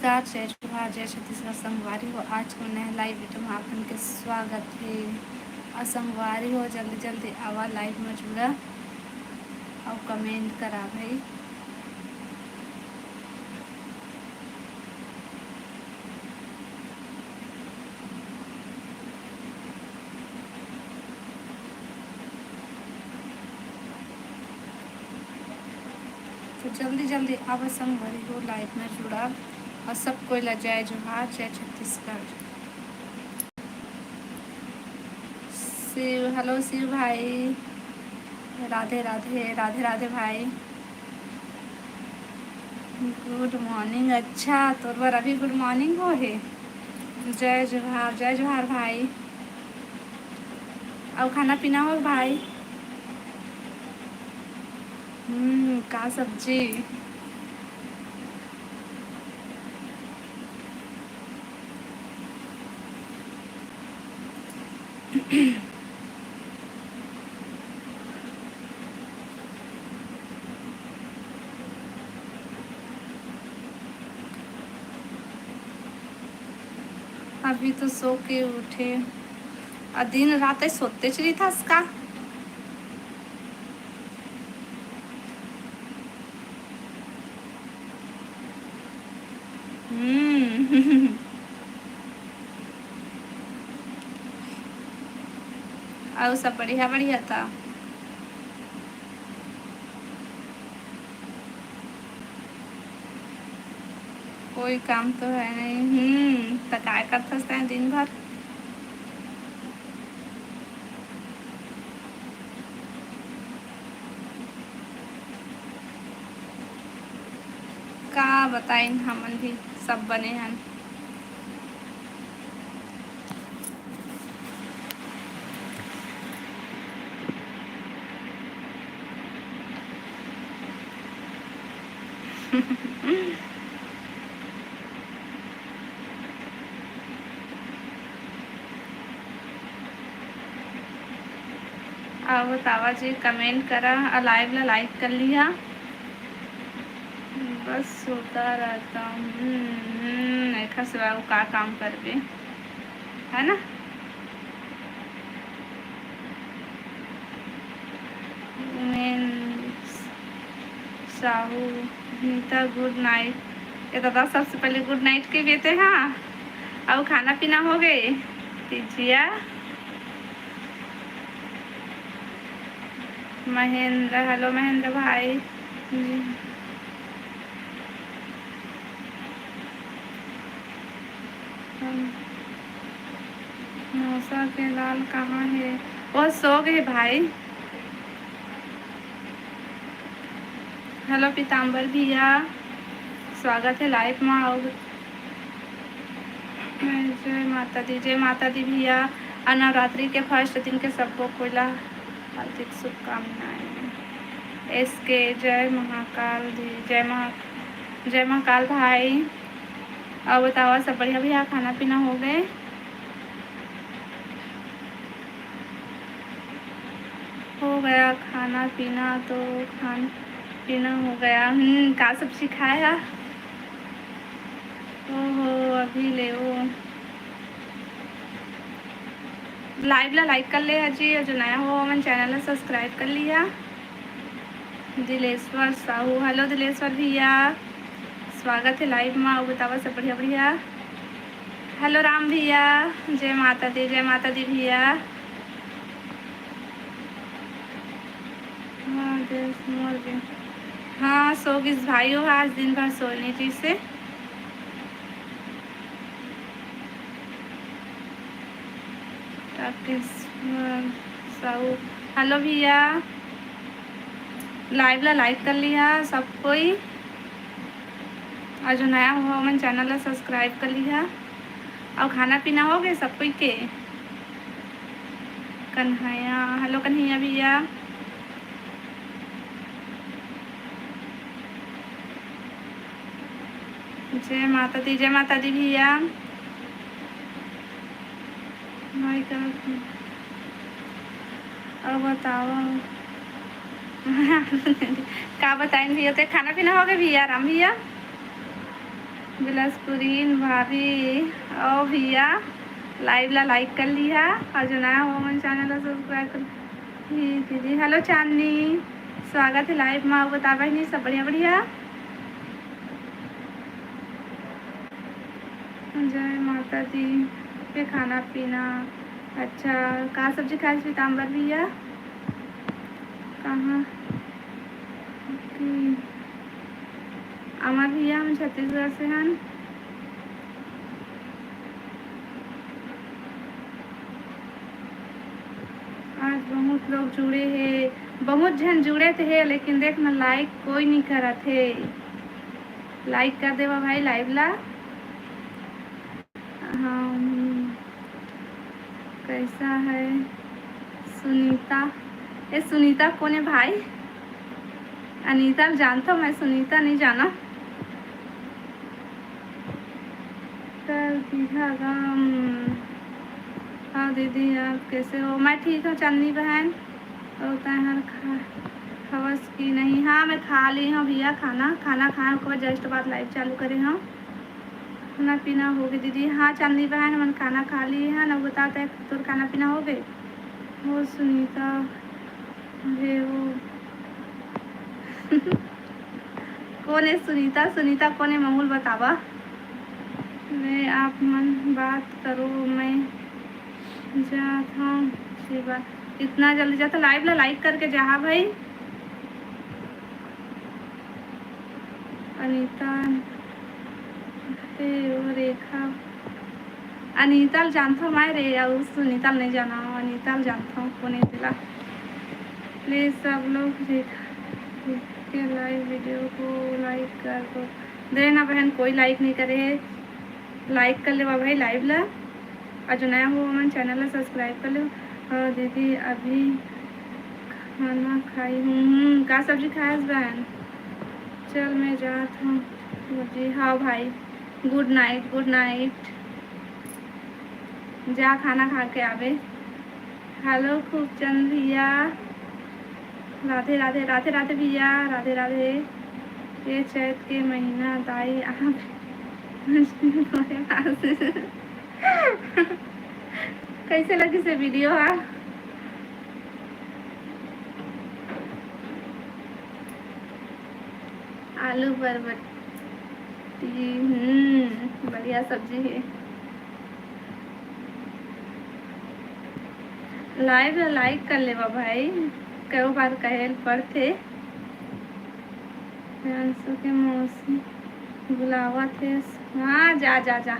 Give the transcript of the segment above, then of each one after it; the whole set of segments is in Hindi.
नमस्कार, जय जोहार, जय छत्तीसगढ़। संगवारी हो, आज को नए लाइव वीडियो में आपन के स्वागत है। और संगवारी हो, जल्दी जल्दी आवा लाइव में जुड़ा और कमेंट करा भाई। तो जल्दी जल्दी आवा संगवारी हो, लाइव में जुड़ा और सबको ला जय जोहार, जय छत्तीसगढ़। शिव, हेलो शिव भाई, राधे राधे, राधे राधे भाई। Good morning. अच्छा, तो बार अभी गुड मॉर्निंग हो है। जय जोहार, जय जोहार भाई। और खाना पीना हो भाई? का सब्जी? अभी तो सो के उठे और दिन रात सोते चली था इसका। और सब बढ़िया बढ़िया था। कोई काम तो है नहीं। तो काय करता है दिन भर? का बताइन, हमन भी सब बने हैं। और बतावा जी, कमेंट करा और लाइव ला लाइक कर लिया। बस सोता रहता हूँ। ऐसा सिवा का काम कर बे, है ना। Sahu, Nita, good night. ये दादा सबसे पहले गुड नाइट के कहते हैं। हाँ, और खाना पीना हो गए दीजिया। महेंद्र, हेलो महेंद्र भाई। मौसा के लाल कहाँ है? वो सो गए भाई। हेलो पीताम्बर भैया, स्वागत है लाइव में। और जय माता दी, जय माता दी भैया। और नवरात्रि के फर्स्ट दिन के सबको कोयला हार्दिक शुभकामनाएं। इसके जय महाकाल दी, जय महाकाल भाई। और बताओ सब बढ़िया भैया? खाना पीना हो गए? हो गया खाना पीना, तो खाना पीना हो गया। का सब्जी खाया? ओहो, अभी ले वो लाइव ला लाइक कर ले अजी, जो नया हो मन चैनल ला सब्सक्राइब कर लिया। दिलेश्वर साहू, हेलो दिलेश्वर भैया, स्वागत है लाइव में। और बतावा सब बढ़िया बढ़िया। हेलो राम भैया, जय माता दी, जय माता दी भैया। हाँ, सो किस भाई हो? आज दिन भर सोने चीज से। साहू, हेलो भैया, लाइव ला लाइक कर लिया सब कोई। और जो नया हुआ मन चैनल ला सब्सक्राइब कर लिया। और खाना पीना हो गए सब कोई के? कन्हैया, हेलो कन्हैया भैया। जय माता दी, जय माता दी भैया। और बताओ का बताएं भैया? तो खाना पीना हो गया भैया राम भैया? बिलासपुरीन भाभी और भैया लाइव ला लाइक कर लिया और जो नया हो मन चैनल ला सब्सक्राइब कर दीदी। हेलो चांदनी, स्वागत है लाइव में। बतावा नहीं सब बढ़िया बढ़िया। जय माता दी। फिर खाना पीना अच्छा कहाँ सब्जी खाई पीताम्बर भैया कहाँ अमर भैया हम छत्तीसगढ़ से हैं। आज बहुत लोग जुड़े हैं, बहुत जन जुड़े थे लेकिन देख ना लाइक कोई नहीं करा थे। लाइक कर देवा भाई लाइव ला। हाँ कैसा है सुनीता? ये सुनीता कौन है भाई? अनीता जानता हूँ मैं, सुनीता नहीं जाना। कर दिया गम। हाँ दीदी आप कैसे हो? मैं ठीक हूँ चांदनी बहन। होता है खवस की नहीं। हाँ मैं खा ली हूँ भैया खाना खाए उसके बाद जस्ट बाद लाइव चालू करे हूँ। खाना पीना हो गई दीदी? हाँ चांदनी बहन मन खाना खा ली है ना। बताता है तो खाना पीना हो गए। वो सुनीता है वो कौन है सुनीता? सुनीता कौन है मामूल बतावा। मैं आप मन बात करो मैं जाता हूँ शिवा। इतना जल्दी जाता लाइव ला लाइक करके जा भाई। अनीता रेखा अनीता जानता हूँ मैं रे और सुनीता नहीं जाना। अनीता जानता हूँ कौन है दिला। प्लीज़ सब लोग के लाइव वीडियो को लाइक कर दो। देना बहन कोई लाइक नहीं करे है। लाइक कर ले भाई लाइव ला और जो नया हो मन चैनल ला सब्सक्राइब कर लो। और दीदी अभी खाना खाई हूँ। का सब्जी खाया बहन? चल मैं जाता हूँ जी। हाँ भाई गुड नाइट गुड नाइट। जा खाना खा के आवे। हेलो खूबचंद भैया राधे राधे राधे राधे भैया राधे राधे। ये चैत के महीना दाई आप कैसे लगी से वीडियो? है आलू बरबटी बढ़िया सब्जी है। लाइव लाइक कर लेवा भाई। कई बार कहे पढ़ते के मौसी बुलावा थे। हाँ जा जा जा।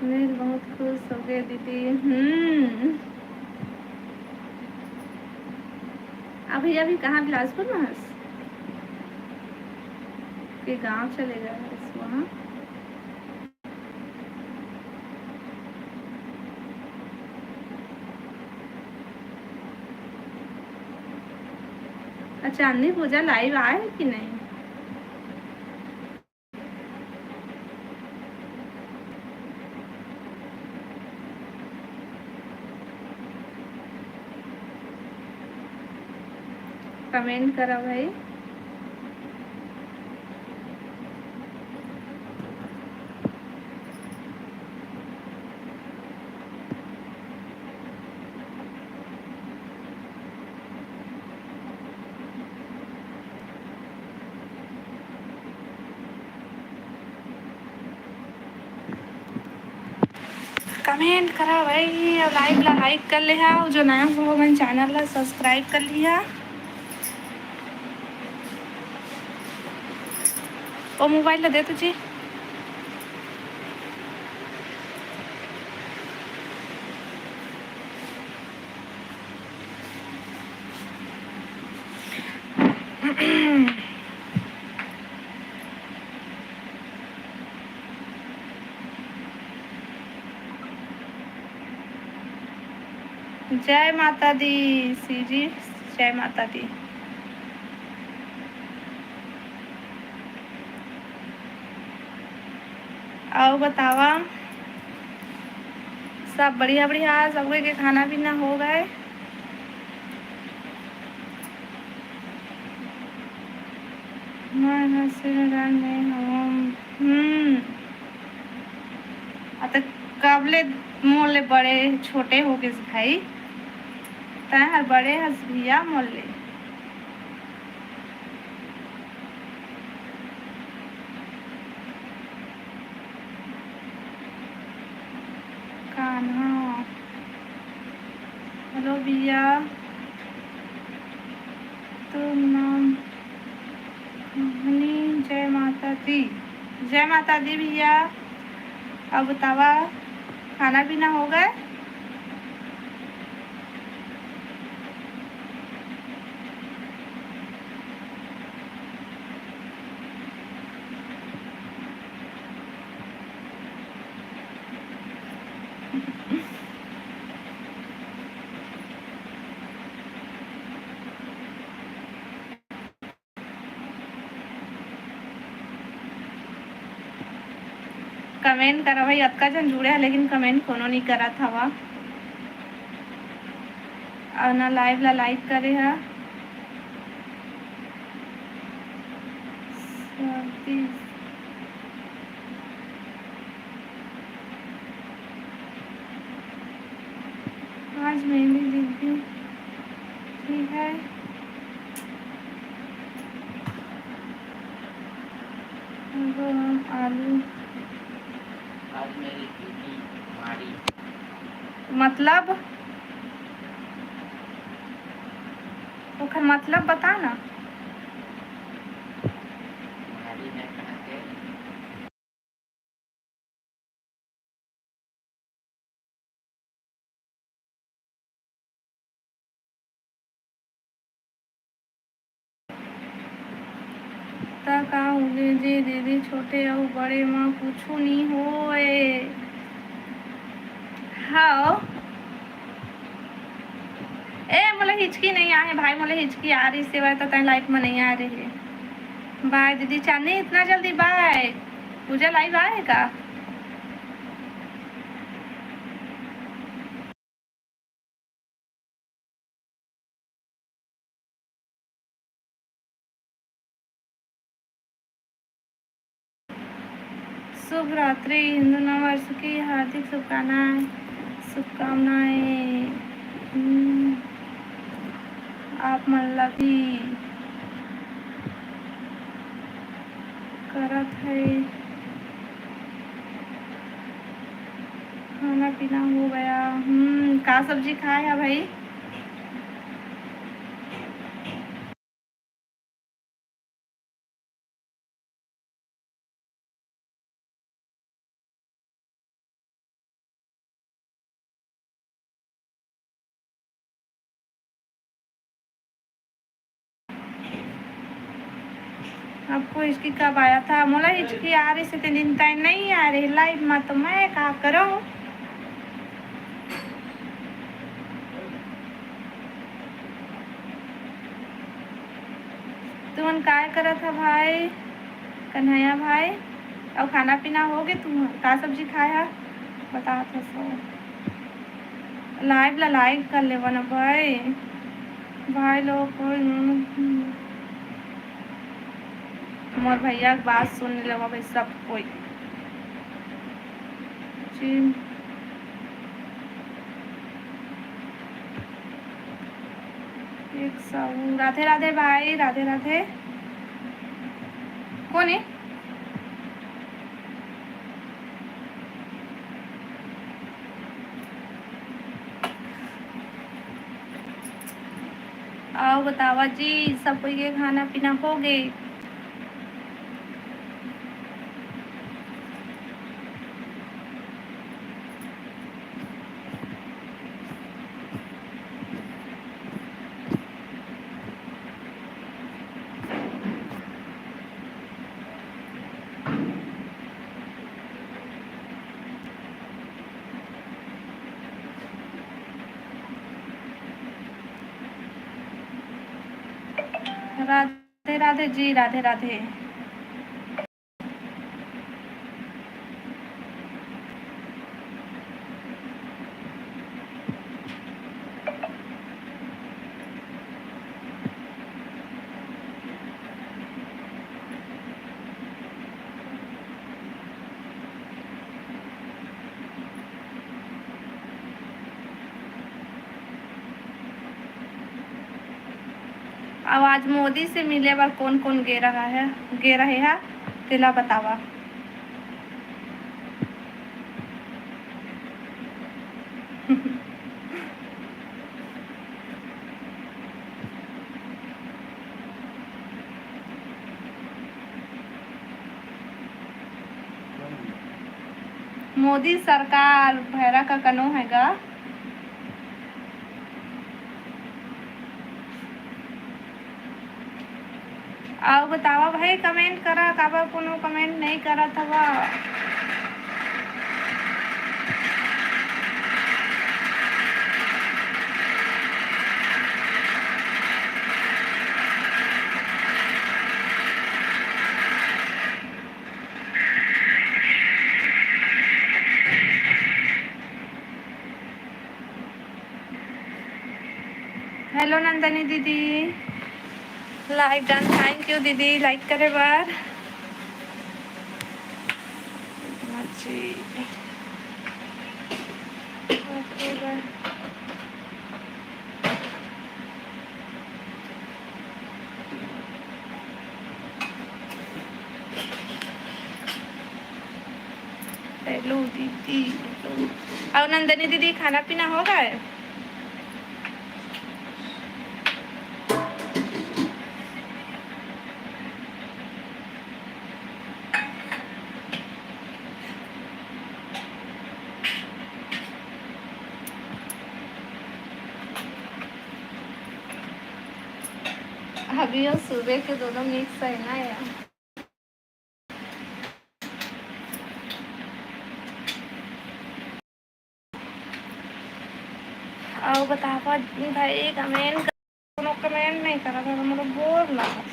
मैं बहुत खुश हो गई दीदी। अभी अभी कहाँ बिलासपुर में के गांव चलेगा वहाँ। चांदनी पूजा लाइव आए कि नहीं? कमेंट करा भाई। कमेंट करा भाई और लाइव ला लाइक कर लिया। जो नया हो मैंने चैनल ला सब्सक्राइब कर लिया। वो मोबाइल ला दे तुझे। जय माता दी सी जी। जय माता दी। आओ बतावा, सब बढ़िया बढ़िया, सब के खाना पीना हो गए? मैं में हम तो कबले मोले बड़े छोटे हो गए भाई, तय हर बड़े हस भैया मोले। कान्हा हेलो भैया, तुम नाम जय माता दी। जय माता दी भैया। अब बतावा, खाना पीना हो गए? कमेंट करा भाई, अक्का जन जुड़े है लेकिन कमेंट कोनो नहीं करा था वा, और ना लाइव ला लाइक करे है। आज मेहंदी दीदी ठीक है। आलू आज मेरी दीदी मारी, मतलब ओखर मतलब बता ना। मारी है कहाँ के? का होगे जी दीदी, छोटे और बड़े माँ कुछ नहीं होए। हाँ ए मोला हिचकी नहीं आए भाई, मोला हिचकी आ रही सेवा तो तय लाइट में नहीं आ रही है। बाय दीदी चांदी, इतना जल्दी बाय? पूजा लाइव आएगा? शुभ रात्रि, हिंदू नव वर्ष की हार्दिक शुभकामनाएं। आप मल्ला भी करत है। खाना पीना हो गया? का सब्जी खाए है भाई? आपको हिचकी कब आया था? मोला हिचकी आ रही से दिन तय नहीं आ रही लाइव में, तो मैं क्या करूँ? तुम काय करा था भाई कन्हैया भाई? और खाना पीना हो गया? तुम का सब्जी खाया बता तो सो। लाइव ला लाइक कर ले ना भाई, भाई लोग कोई मोर भैया की बात सुन ले भाई सब कोई। एक सौ राधे राधे भाई, राधे राधे। कौन है? आओ बतावा जी, सब कोई के खाना पीना हो गए? राधे राधे जी, राधे राधे। अब आज मोदी से मिले बार कौन कौन गे रहे है तेला बतावा। मोदी सरकार भैरा का कनो हैगा। आओ बतावा भाई, कमेंट करा काबा कोनो कमेंट नहीं करा था। हेलो नंदनी दीदी, लाइक डन, थैंक यू दीदी लाइक करे बार। हेलो दीदी, और नंदनी दीदी खाना पीना हो गया है? अभी और सुबह के दोनों मिक्स है ना यार। और बतावा भाई, कमेंट कोनो कमेंट नहीं करा था, मतलब बोर लगा।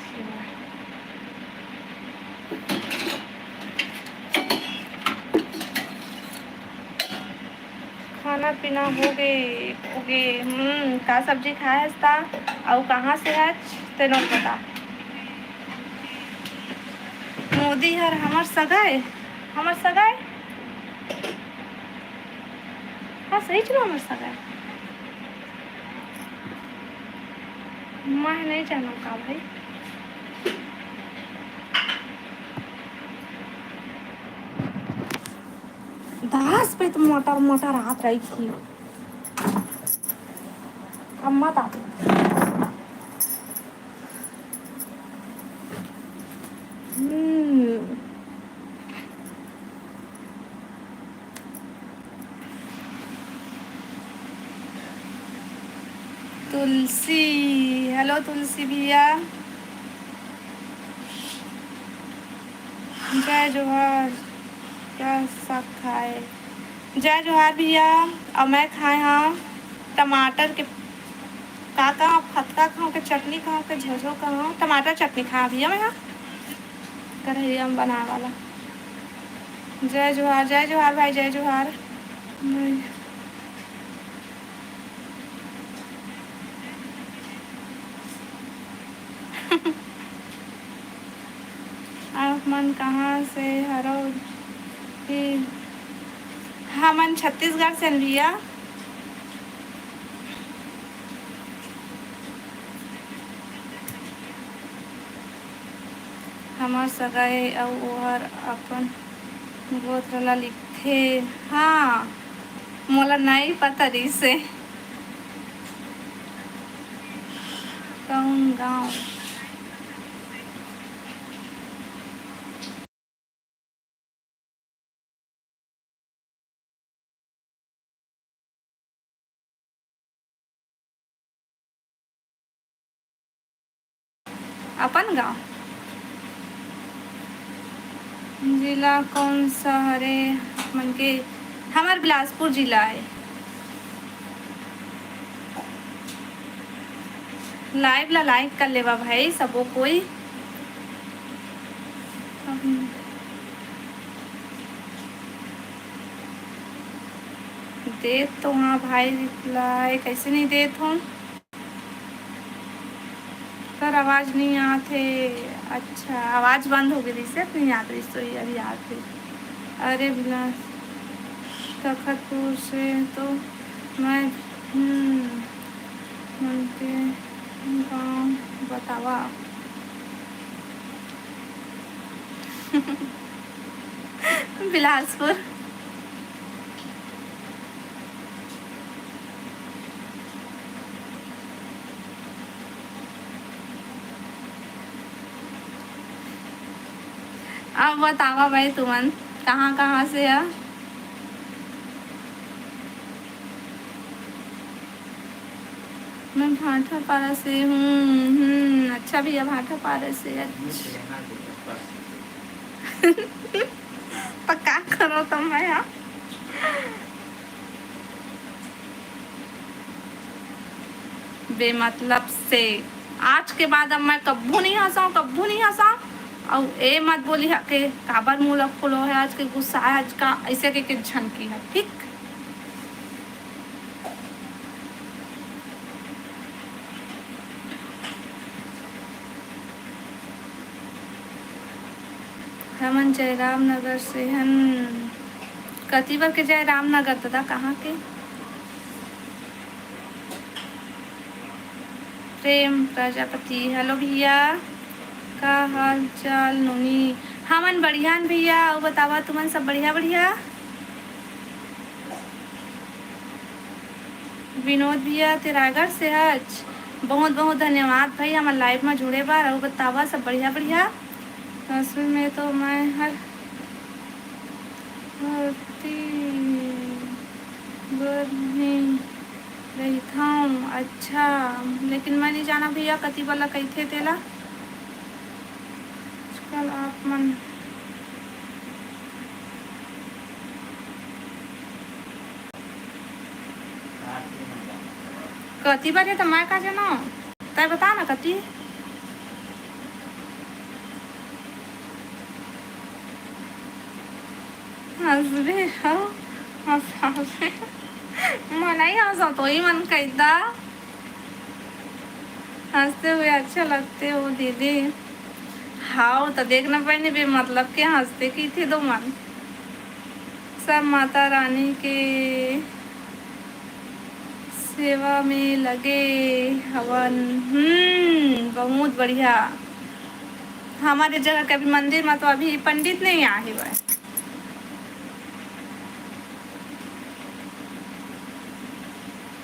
खाना पीना हो गए। का सब्जी खाया था और कहाँ से है तेनो पता। मोदी हर हमार सगाए हाँ सही चलो हमार सगाए। मैं नहीं जाना का भाई। दास पे तो मोटर मोटर हाथ रही थी अम्मा ता। तुलसी, हेलो तुलसी भैया, जय जोहार। क्या साग खाए? जय जोहार भैया। और मैं खाए हाँ टमाटर के का फतका खाऊँ के चटनी खाऊँ के झोझो खाऊँ। टमाटर चटनी खा भैया मैं हाँ कढ़ैया में बना वाला। जय जोहार भाई, जय जोहार। आप मन कहाँ से हरो? हाँ मन छत्तीसगढ़ से भैया। हमार सगाई और अपन गोत्र लिखे। हाँ मोला नहीं पता रही से कौन गाँव। अपन गाँव जिला कौन सा हरे मन के? हमार बिलासपुर जिला है। लाइव ला लाइक कर लेवा भाई सबो कोई। देत तो हाँ भाई रिप्लाई कैसे नहीं देत हूँ पर आवाज़ नहीं आते। अच्छा आवाज़ बंद हो गई थी सिर्फ नहीं आती तो अभी आते। अरे बिलास तखतपुर से तो मैं मन के गाँव बतावा। बिलासपुर। अब बतावा भाई तुमन कहाँ कहाँ से है। मैं भाटापारा से हूँ। अच्छा भैया भाटापारा से। अच्छा तो क्या करो तुम भैया। बेमतलब से आज के बाद अब मैं कब्बू नहीं हंसाऊँ, कब्बू नहीं हंसाऊँ। और ए मत बोली है के काबर मुँह खुलो है आज के गुस्सा है आज का ऐसे के झनकी है ठीक। हमन जयराम नगर से हन। कति बार के जयराम नगर दादा कहाँ के। प्रेम प्रजापति हेलो भैया का हाल चाल नोनी। हमन बढ़िया भैया और बतावा तुमन सब बढ़िया बढ़िया। विनोद भैया तिरागढ़ से आज बहुत बहुत धन्यवाद भाई हमारे लाइव में जुड़े बार और बतावा सब बढ़िया बढ़िया। असल में तो मैं हर नहीं रहता हूँ। अच्छा लेकिन मैं नहीं जाना भैया कति वाला कही थे तेला। कल आप मन कति बारे तो मैं का जाना तय बता ना कति। हंसबे हो हंसाबे मना ही हंसा तो ही मन कहता। हंसते हुए अच्छे लगते हो दीदी। हाँ तो देखना पाए बे मतलब के हंसते की थे दो मन। सब माता रानी के सेवा में लगे हवन। बहुत बढ़िया। हमारे जगह के अभी मंदिर में तो अभी पंडित नहीं आए हुए।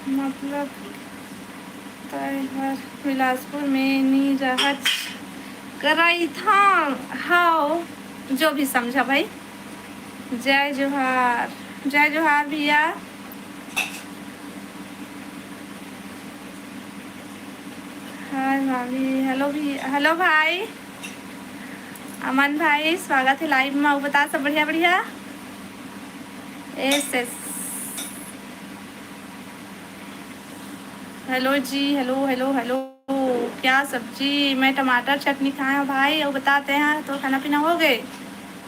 मतलब बिलासपुर में नहीं रहत कराई था। हाँ जो भी समझा भाई। जय जोहार भैया। हाय भाभी हेलो भाई अमन भाई स्वागत है लाइव में। वो बता सब बढ़िया बढ़िया। एस हेलो जी हेलो क्या सब्जी। मैं टमाटर चटनी खाया भाई और बताते हैं तो खाना पीना हो गए।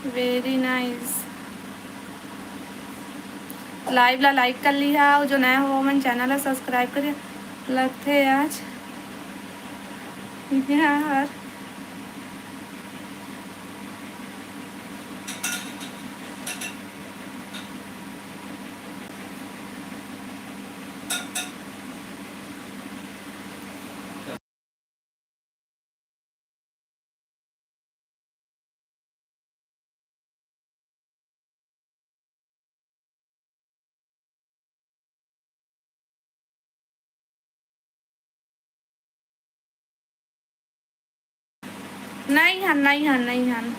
Very nice. लाइव ला लाइक कर लिया और जो नया हो मन चैनल ला सब्सक्राइब करिए। लगते आज यार नहीं हन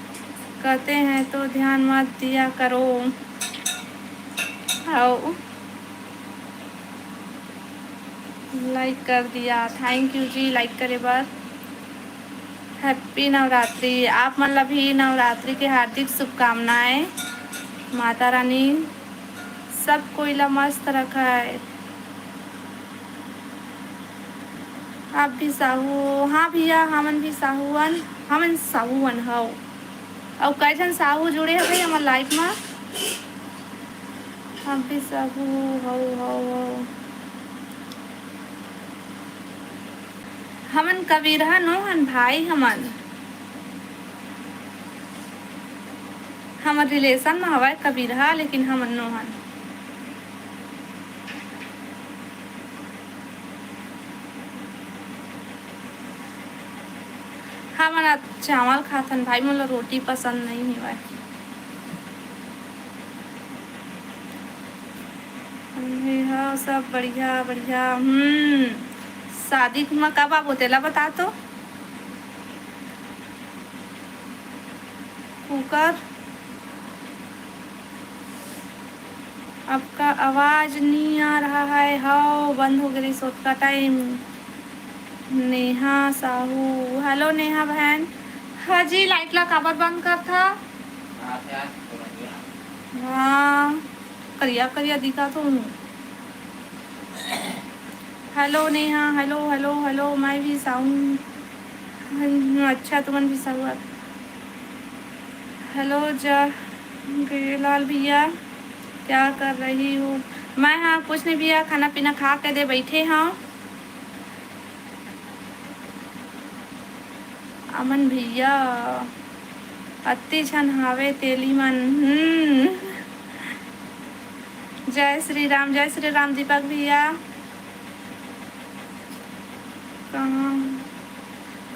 कहते हैं तो ध्यान मत दिया करो। आओ लाइक कर दिया थैंक यू जी लाइक करे बार। हैप्पी नवरात्रि। आप मतलब भी नवरात्रि के हार्दिक शुभकामनाएं। माता रानी सब कोई ला मस्त रखा है। आप भी साहू। हाँ भैया हमन भी साहूवन हमन साहूवन हो। और कैसन साहू जुड़े हैं भाई हमारे लाइफ में। हम भी साहू हो। हमन कबीरहा नो हन भाई हमर रिलेशन में हवा कबीरहा लेकिन हमन नो हन। मन चावल खाथन भाई, मोला रोटी पसंद नहीं है। हाँ सब बढ़िया बढ़िया। शादी में कब आप होतेला बता तो। कुकर आपका आवाज नहीं आ रहा है। हाँ बंद हो गई सोच का टाइम। नेहा साहू, हेलो नेहा बहन। हाँ जी लाइट ला काबर बंद कर था। हाँ करिया करिया दिखा तो हूँ। Hello Neha, hello hello hello, मैं भी साहू। अच्छा तुमन भी साहू। हेलो लाल भैया, क्या कर रही हूँ मैं। हाँ कुछ नहीं भैया, खाना पीना खा के दे बैठे। हाँ अमन भैया अति छन हावे तेली मन। जय श्री राम, जय श्री राम। दीपक भैया कहाँ,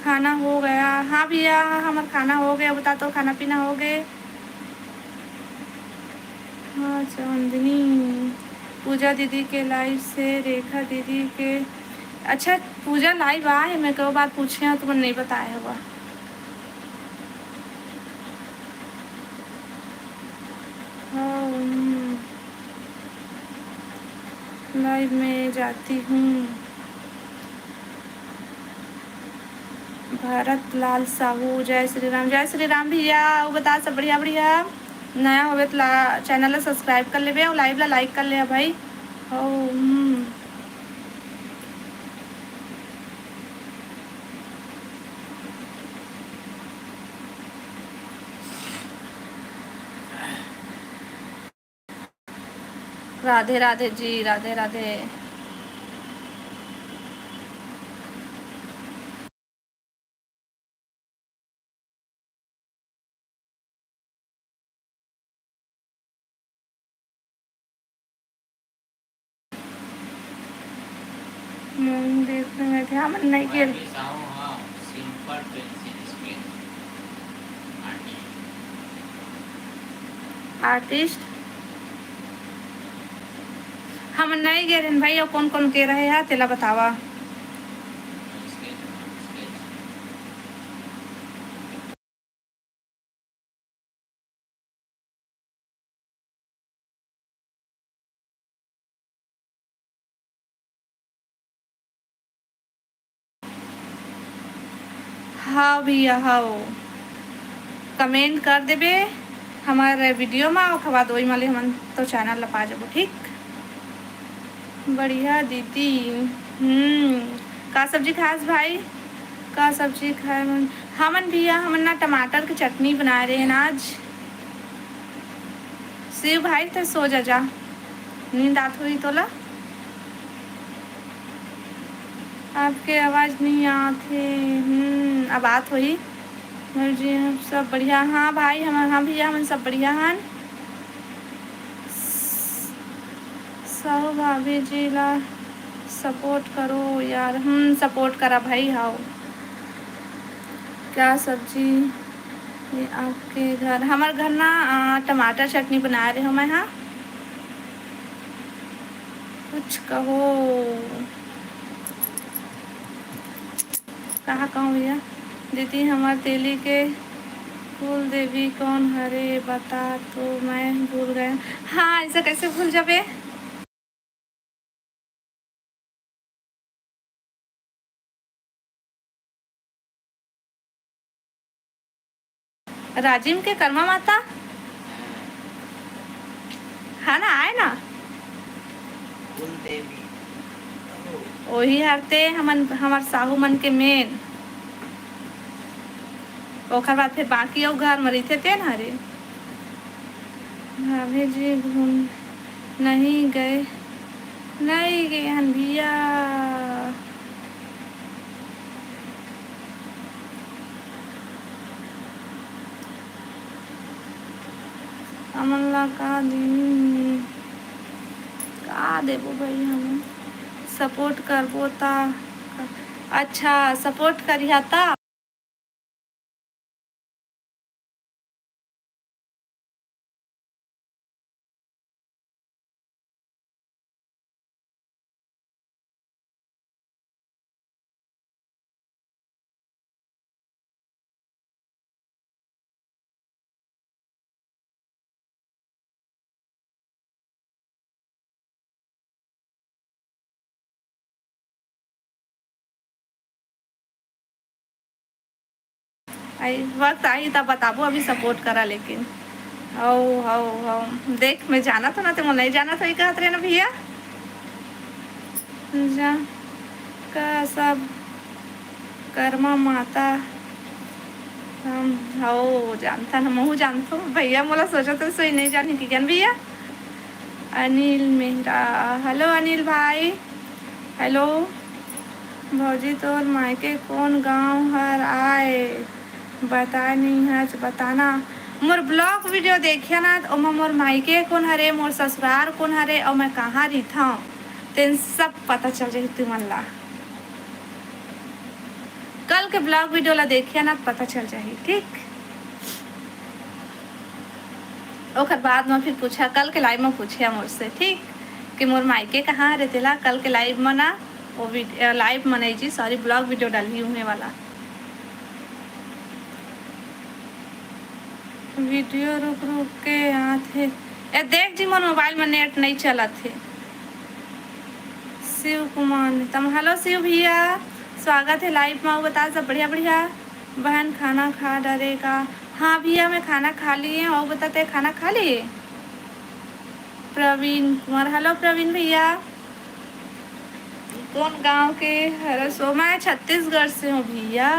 खाना हो गया। हाँ भैया हमारा खाना हो गया। बता तो खाना पीना हो गए। हाँ चांदनी पूजा दीदी के लाइव से, रेखा दीदी के। अच्छा पूजा लाइव आए, मैं कई बात पूछे तो मैंने नहीं बताया होगा। लाइव में जाती हूँ। भरत लाल साहू, जय श्री राम, जय श्री राम भैया। वो बता सब बढ़िया बढ़िया। नया हो तो चैनल ला सब्सक्राइब कर ले और लाइव ला लाइक कर ले भाई। राधे राधे जी, राधे राधे। देखने में थे हम नहीं के सिंपल पेंसिल स्केच आर्टिस्ट हम नहीं गे रहे भाई। और कौन कौन के रहे हैं तेला बतावा। हाँ भैया हाँ कमेंट कर देबे हमारे वीडियो में और खबा दो माले हम तो चैनल ला पा जाबो। ठीक बढ़िया दीदी। का सब्जी खास भाई, का सब्जी खाए मन। हमन भैया हमन ना टमाटर की चटनी बना रहे हैं आज। शिव भाई तो सो जा, नींद आत हुई तोला। आपके आवाज़ नहीं आते। अब बात हुई जी। हम सब बढ़िया। हाँ भाई हाँ भैया हम सब बढ़िया हैं। सब भाभी जी ला सपोर्ट करो यार। सपोर्ट करा भाई। हाँ क्या सब्जी ये आपके घर। हमारे घर ना टमाटर चटनी बना रहे हो मैं। हाँ कुछ कहो, कहाँ कहूँ भैया। दीदी हमारे तेली के कुल देवी कौन हरे बता तो मैं भूल गया। हाँ ऐसा कैसे भूल जाबे। राजिम के कर्मा माता हाँ ना आए ना वही हरते हमन हमार साहू मन के मेन। ओकर बाद फिर बाकी और घर में रहते थे ना। रे भाभी जी घूम नहीं गए हन भैया। अमला का दिन का देबो भाई। हम सपोर्ट करबो ता अच्छा सपोर्ट करिया ता। आई वक्त आई तब बताबो, अभी सपोर्ट करा लेकिन हो देख मैं जाना तो ना तो नहीं जाना तो कहत रहे ना भैया जा का सब कर्मा माता हम हो जानता ना महू जानता हूँ भैया मोला सोचा तो सही नहीं जानी कि ज्ञान भैया अनिल मेहरा हेलो अनिल भाई हेलो भौजी तोर मायके कौन गांव हर आए बता नहीं है बताना मोर ब्लॉग वीडियो देखिए ना तो मोर मायके कौन हरे मोर ससुराल कौन हरे और मैं कहाँ रही हूँ तेन सब पता चल जाए तुमन ला कल के ब्लॉग वीडियो ला देखिए ना पता चल जाए ठीक। ओकर बाद में फिर पूछा कल के लाइव में पूछे मुझसे ठीक कि मोर मायके कहाँ रहते ला कल के लाइव में ना वो लाइव में नहीं जी सॉरी ब्लॉग वीडियो डाली हूँ वाला वीडियो रुक रुक के आते ए देख जी मोर मोबाइल में नेट नहीं चला थे। शिव कुमार तम हेलो शिव भैया स्वागत है लाइव में बता सब बढ़िया बढ़िया बहन खाना खा डरेगा हाँ भैया मैं खाना खा लिए और बताते खाना खा लिए। प्रवीण कुमार हेलो प्रवीण भैया कौन गांव के हरसो मैं छत्तीसगढ़ से हूँ भैया।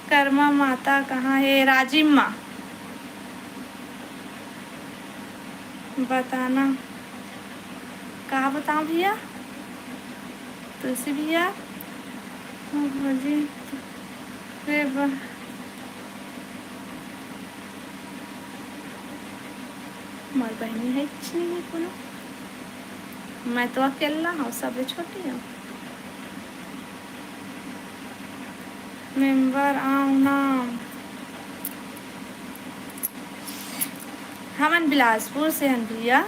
कर्मा माता कहाँ है राजिम्मा बताना कहाँ बताऊँ भैया तुलसी भैया भौजी मोर बहनी है कुछ नहीं है कोनो मैं तो अकेला हूँ सब छोटी हूँ मेंबर आओ नाम हमन बिलासपुर से हैं भैया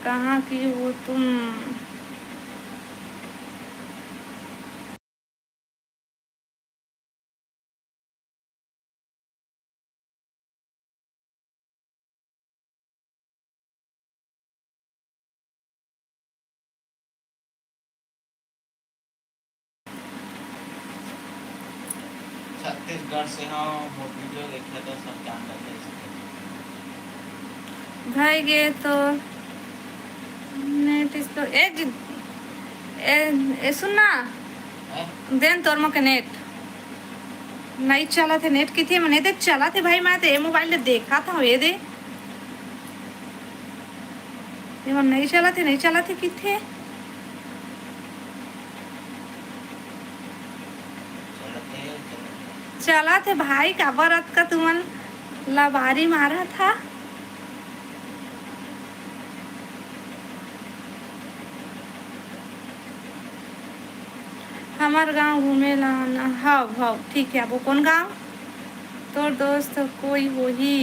कहाँ की हो तुम छत्तीसगढ़ से हाँ वो वीडियो देखे तो सब जान लेते भाई गे तो नेट इसको ए सुनना देन तोर मके नेट नहीं चला थे नेट की थी मैंने देख चला थे भाई मैं तो ये मोबाइल ले देखा था ये दे ये नहीं चला थे किथे चला थे भाई का बरत का तुमन लबारी मारा था हमार गांव घूमे ला हाँ ठीक है वो कौन गांव तोर दोस्त कोई होही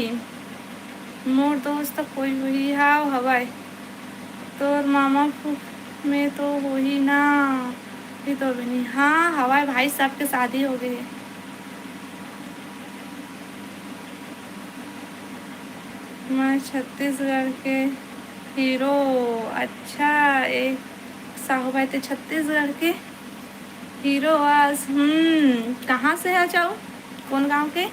मोर दोस्त कोई होही हाँ हवाई तोर मामा में तो होही ना ये तो भी नहीं हाँ हवाई भाई सबके शादी हो गई मैं छत्तीसगढ़ के हीरो अच्छा एक साहू भाई थे छत्तीसगढ़ के हीरो आज कहाँ से है जाओ कौन गांव के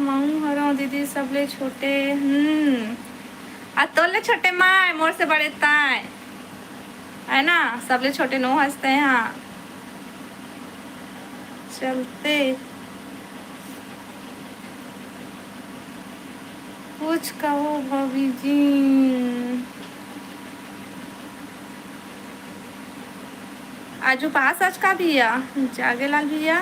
माऊ हरो दीदी सबले छोटे आ तोले छोटे माँ मोर से बड़े ताए है ना सबले छोटे नो हंसते हैं हाँ चलते कुछ कहो भाभी जी आजू पास आज का भैया जागेलाल भैया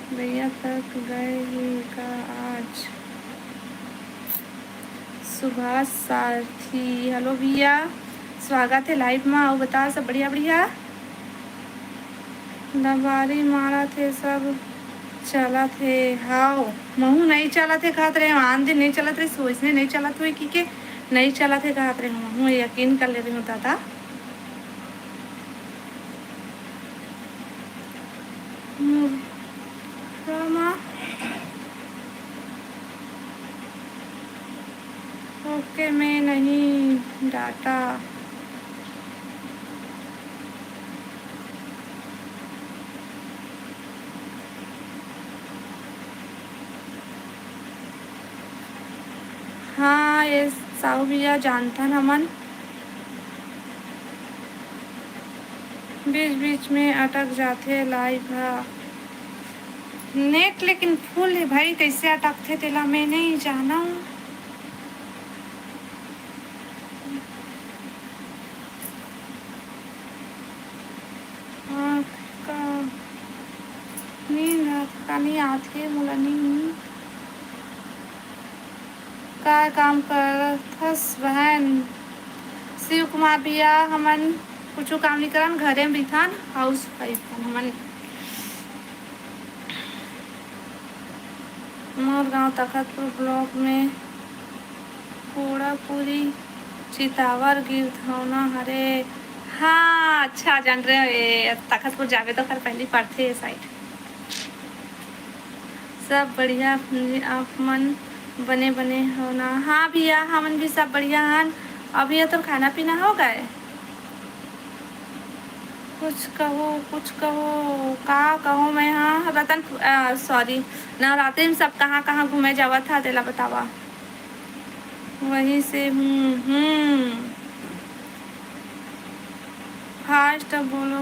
भैया तक गए ही का आज सुभाष सारथी हेलो भैया स्वागत है लाइव में आओ बता सब बढ़िया बढ़िया दबारी मारा थे सब चला थे हाओ महू नहीं चला थे कहत रहे आन दिन नहीं चलत रहे सोचने नहीं चलत हुई कि नहीं चला थे कहत रहे महू यकीन कर ले रही हूँ दादा। रमा ओके मैं नहीं डाटा हाँ ये साहू भैया जानता न मन बीच बीच में अटक जाते लाइव नेट लेकिन फुल है भाई कैसे अटकते तेला मैं नहीं जाना हूँ। नींद आती है मोला नींद का काम करथस बहन शिव कुमार भैया हमन कुछ काम नहीं करन घरे में बिथान हाउस वाइफ हमन मोर गांव तखतपुर ब्लॉक में पूरी चितावर गिरधौना हरे। हाँ अच्छा जान रहे हो तखतपुर जावे तो खर पहली पड़ते है साइड सब बढ़िया आप मन बने हो ना। हाँ भैया हमन भी सब बढ़िया हन। अभी तो खाना पीना हो गए कुछ कहो का कहो मैं। हाँ रतन सॉरी नवरात्रि में सब कहाँ घूमे जावा था तेला बतावा वहीं से फास्ट बोलो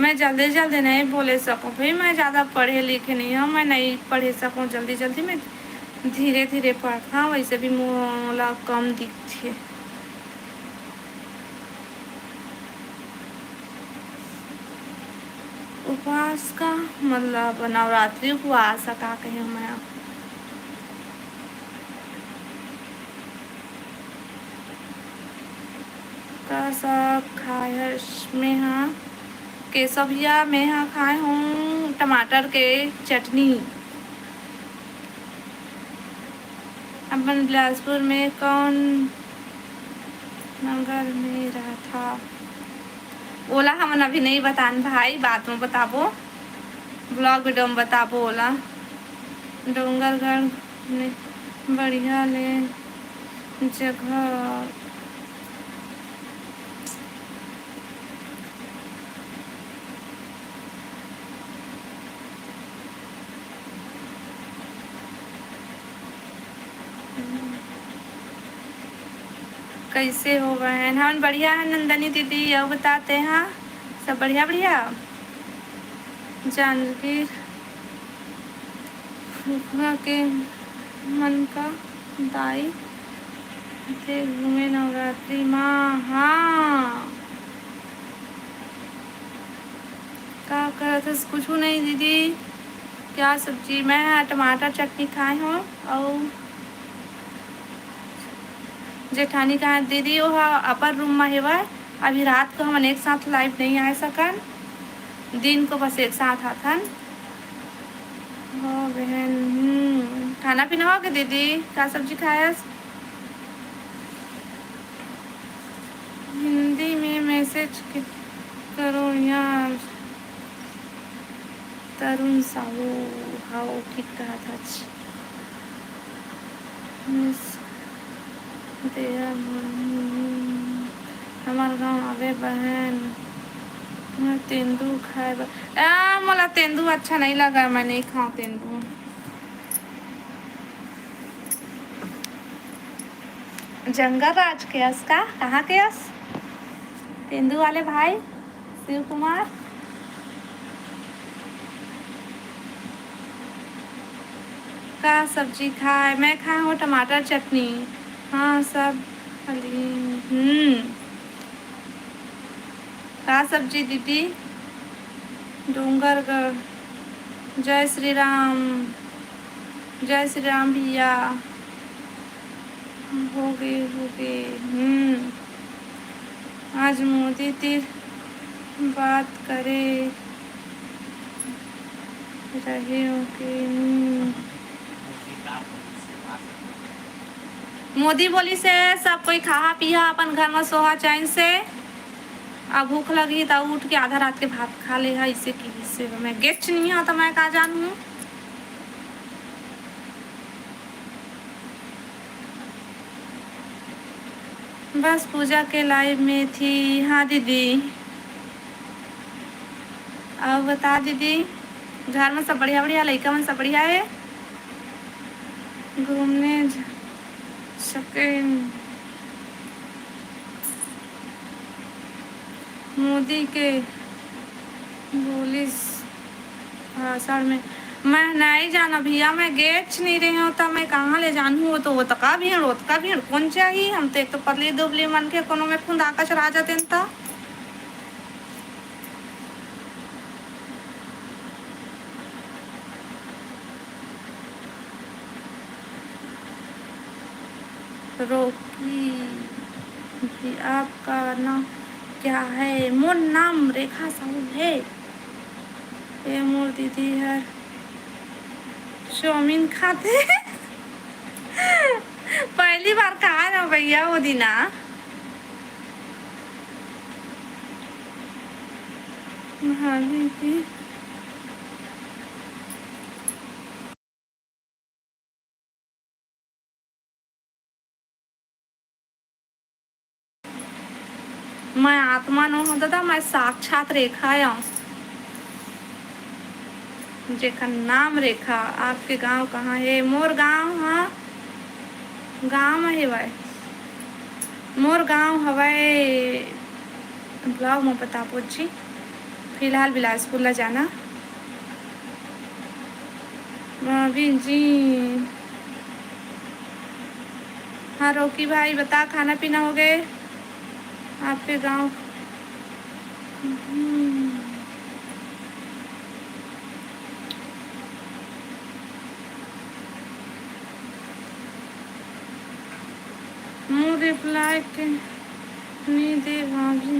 मैं जल्दी नहीं बोले सकूँ भाई मैं ज़्यादा पढ़े लिखे नहीं हूँ मैं नहीं पढ़े सकूँ जल्दी में धीरे पढ़ता हूँ वैसे भी मोला कम दिखती है। उपवास का मतलब नवरात्रि उपवास का कहे मैं का सब खाए में हाँ केसविया में हाँ खाए हूँ टमाटर के चटनी। अपन बिलासपुर में कौन नगर में रहा था ओला हमन अभी नहीं बतान भाई बात में बताबो ब्लॉग वीडियो में बताबो ओला डोंगरगढ़ में बढ़िया ले जगह कैसे हो बहन हम बढ़िया है नंदनी दीदी यह बताते हैं सब बढ़िया जानकी फूफा के मन का दाई थे घूमे नवरात्रि माँ। हाँ क्या कर थे कुछ नहीं दीदी क्या सब्जी मैं टमाटर चटनी खाए हूँ और जेठानी का दीदी वो अपर रूम में हेवा अभी रात को हम एक साथ लाइव नहीं आ सकन दिन को बस एक साथ आथन हो बहन। खाना पीना हो गया दीदी क्या सब्जी खाया हिंदी में मैसेज करो यार तरुण साहू हाउ ठीक कहा था हमार गाँव आवे बहन तेंदू खाए मोला तेंदू अच्छा नहीं लगा मैं नहीं खाऊं तेंदू। जंगल राज के यस का कहाँ के यस तेंदू वाले भाई शिव कुमार का सब्जी खाए मैं खाए हूँ टमाटर चटनी। हाँ सब का सब्जी दीदी डोंगरगढ़ जय श्री राम भैया हो गए आज मोदी तीर बात करे रही हूँ कि मोदी का बोली से बात मोदी बोली से सब कोई खा पिया अपन घर में सोहा चैन से। अब भूख लगी तो उठ के आधा रात के भात खा ले है इसे की इससे मैं गेस्ट नहीं है तो मैं कहा जानूँ। बस पूजा के लाइव में थी। हाँ दीदी, अब बता दीदी, घर में सब बढ़िया बढ़िया, लड़का में सब बढ़िया है। घूमने सके मोदी के पुलिस भाषण में मैं नहीं जाना भैया, मैं गेट नहीं रही हूँ तो मैं कहाँ ले जानूँ। वो तो वो तका भीड़ कौन चाहिए। हम तो एक तो पतली दुबली मन के कोनो में खुद आका चढ़ा जाते हैं तो रोकी भी। आपका नाम क्या है? मोर नाम रेखा साहू है। ये मोर दीदी है, चाउमीन खाते पहली बार कहा ना भैया वो दिना। हाँ दीदी, मैं आत्मा न होता था, मैं साक्षात रेखा हूँ जेका नाम रेखा। आपके गांव कहाँ है? मोर गांव, हाँ गांव में है भाई, मोर गांव हवाई ब्लॉग में बता पूछी। फिलहाल बिलासपुर ला जाना अभी जी। हाँ रोकी भाई बता, खाना पीना हो गए आपके गांव? मुँह रिप्लाई के नहीं दे भाभी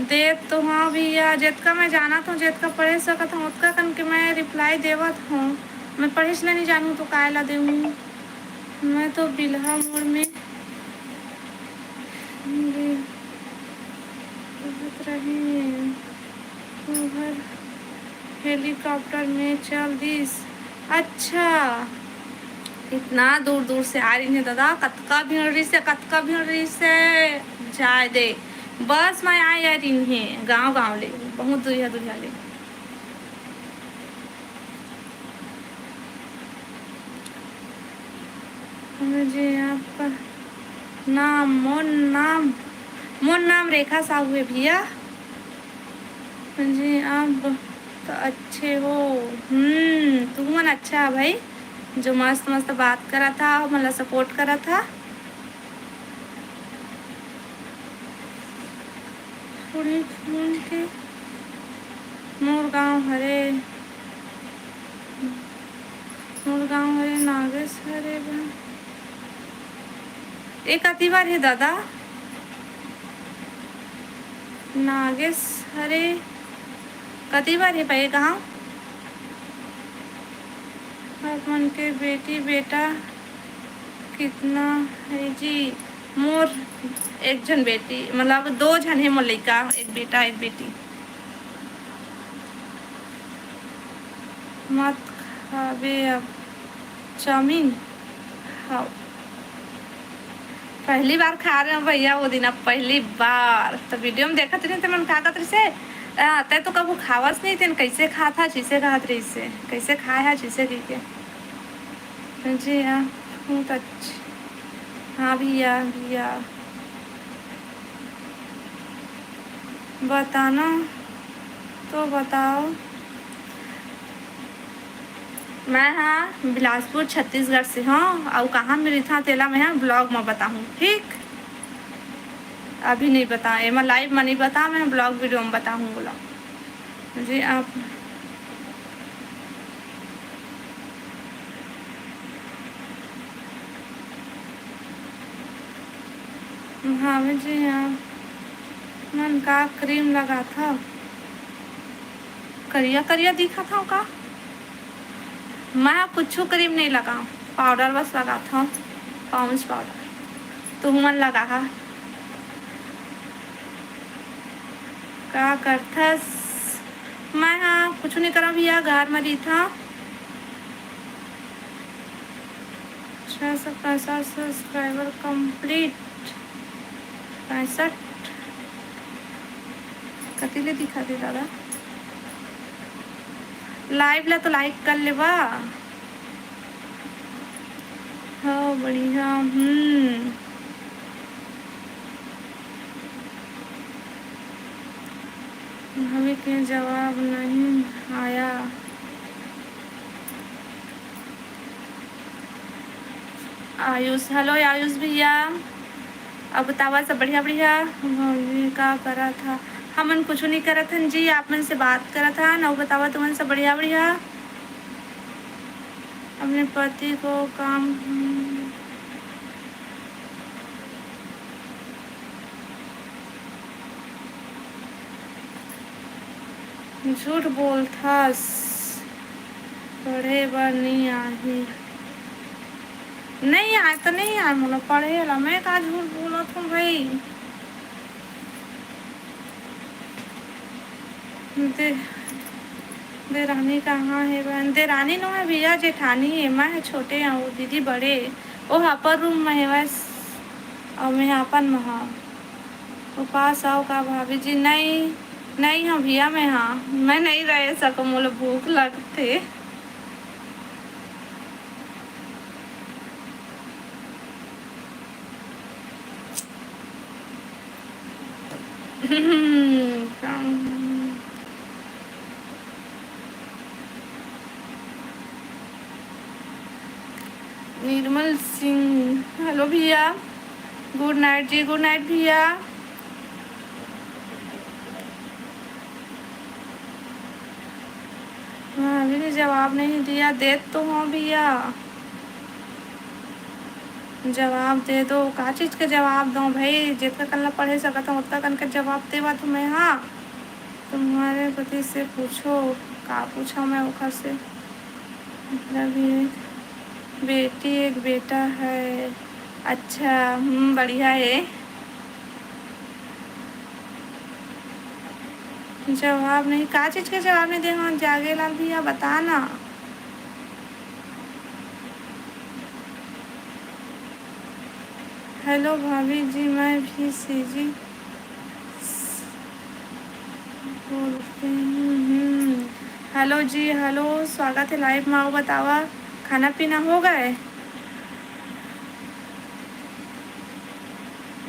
दे तो। हाँ भैया जितका मैं जाना था, जितका पढ़े सकत हूँ उतका कन के मैं रिप्लाई देवत हूँ। मैं पढ़े से नहीं जानूँ तो कायला देऊँ। मैं तो बिल्हा मोड़ में रही उधर हेलीकॉप्टर में चल दिस। अच्छा इतना दूर दूर से आ रही है दादा, कतका भीड़ से जाए दे। बस मैं आ रही है गांव ले, बहुत दूरिया ले। मुझे आपका नाम मोर नाम रेखा साहू है भैया। मुझे आप तो अच्छे हो। तू मन अच्छा है भाई, जो मस्त मस्त बात करा था, मतलब सपोर्ट करा था। थोड़ी फोन के मोर गाँव हरे नागेश हरे एक आती बार है दादा। नागेश हरे कती बार है भाई गाँव? मन के बेटी बेटा कितना है जी? मोर एक जन बेटी, मतलब 2 जन है मोर लड़का, एक बेटा एक बेटी। मत खावे अब चाउमीन खाओ। पहली बार खा रहे हैं भैया वो दिन, अब पहली बार तो वीडियो में देखा नहीं थे मन खा कर से ते तो कबू खावस नहीं थे। कैसे खा था जिसे खात रही से, कैसे खाया है जिसे के जी। हाँ बहुत अच्छा। हाँ भैया बताना तो बताओ। मैं हाँ बिलासपुर छत्तीसगढ़ से हूँ, और कहाँ मेरी था तेला में है ब्लॉग में बताऊँ। ठीक अभी नहीं बताए, मैं लाइव में नहीं बता, मैं ब्लॉग वीडियो में बताऊँ बोला जी। आप हाँ जी। हाँ मन का क्रीम लगा था करिया करिया दिखा था का। मैं कुछ क्रीम नहीं लगा, पाउडर बस लगा था, पाउंड्स पाउडर। तू मन लगा का करथस? मैं हाँ कुछ नहीं करा भैया, घर में रही था। 665 सब्सक्राइबर कंप्लीट। 65 कतिले दिखा दे दादा। लाइव ला तो लाइक कर लेवा। हाँ बढ़िया। हमें के जवाब नहीं आया। आयुष, हेलो आयुष भैया। अब बतावा सब बढ़िया बढ़िया। भौजी का करा था? हमन कुछ नहीं करा था जी, आप मन से बात करा था ना। बतावा तुमन सब बढ़िया बढ़िया। अपने पति को काम झूठ बोलथस, पढ़े बार नहीं आई। नहीं आए तो नहीं आए, मोला पढ़े ला। मैं का झूठ बोलत हूँ भाई। देरानी कहाँ है बहन? देरानी नो है भैया, जेठानी है। मैं है छोटे हैं, वो दीदी बड़े। वो अपर रूम में है बस, और मैं अपन में हाँ। वो पास आओ का भाभी जी? नहीं नहीं हाँ भैया, मैं हाँ मैं नहीं रह सकूँ, मोला भूख लगते। निर्मल सिंह, हेलो भैया, गुड नाइट जी। गुड नाइट भैया। हाँ अभी भी जवाब नहीं दिया। दे तो हाँ भैया, जवाब दे दो। का चीज़ के जवाब दो भाई? जितना कल पढ़े सकता हूँ उतना कल के जवाब देवा तुम्हें। हाँ तुम्हारे पति से पूछो। का पूछा मैं ओखर से? मतलब ये बेटी एक बेटा है। अच्छा बढ़िया है। जवाब नहीं? का चीज़ के जवाब नहीं दे? हाँ जागे लाल भैया बता ना। हेलो भाभी जी, मैं भी सीजी बोलते हूँ। हेलो जी, हेलो, स्वागत है लाइव में। आओ बतावा, खाना पीना हो गए?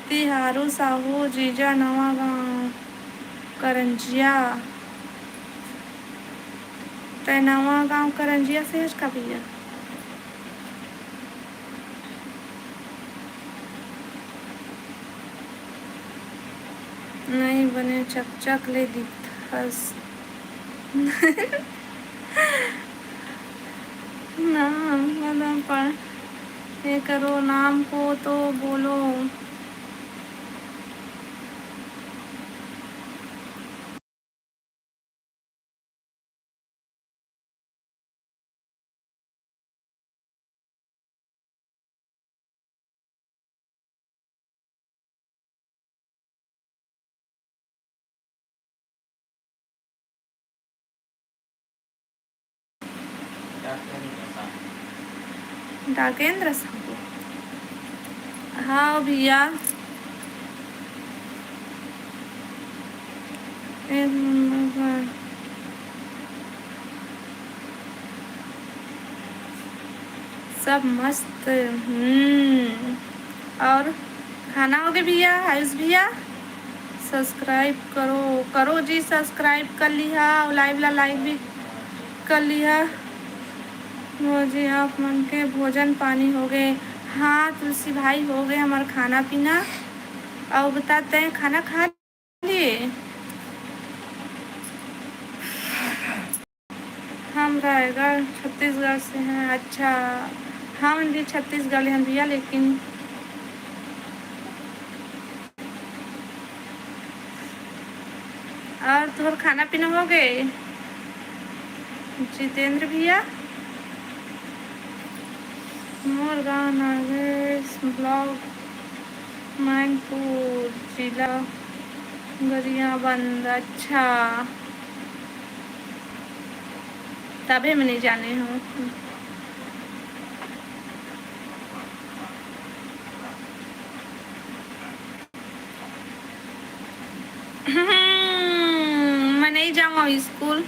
तिहारू साहू जीजा नवा गाँव करंजिया। तय नवा गाँव करंजिया से है का भैया? नहीं बने चकचक ले दिखस। नाम मतलब पर ये करो, नाम को तो बोलो। डाकेंद्र साहू, हाँ भैया। सब मस्त। और खाना हो गया भैया? आयुष भैया सब्सक्राइब करो। करो जी, सब्सक्राइब कर लिया और लाइव ला लाइक भी कर लिया। वो जी आप मन के भोजन पानी हो गए? हाँ तुलसी भाई हो गए हमारा खाना पीना। और बताते हैं, खाना खा लिए? हम रायगढ़ छत्तीसगढ़ से हैं। अच्छा, हम भी छत्तीसगढ़ हैं भैया। लेकिन और तुम्हारा खाना पीना हो गए? जितेंद्र भैया, मोरगांव नागेश ब्लॉक, मैनपुर जिला गरियाबंद। अच्छा, तभी मैं नहीं जाने हूँ। मैं नहीं जाऊँगा स्कूल,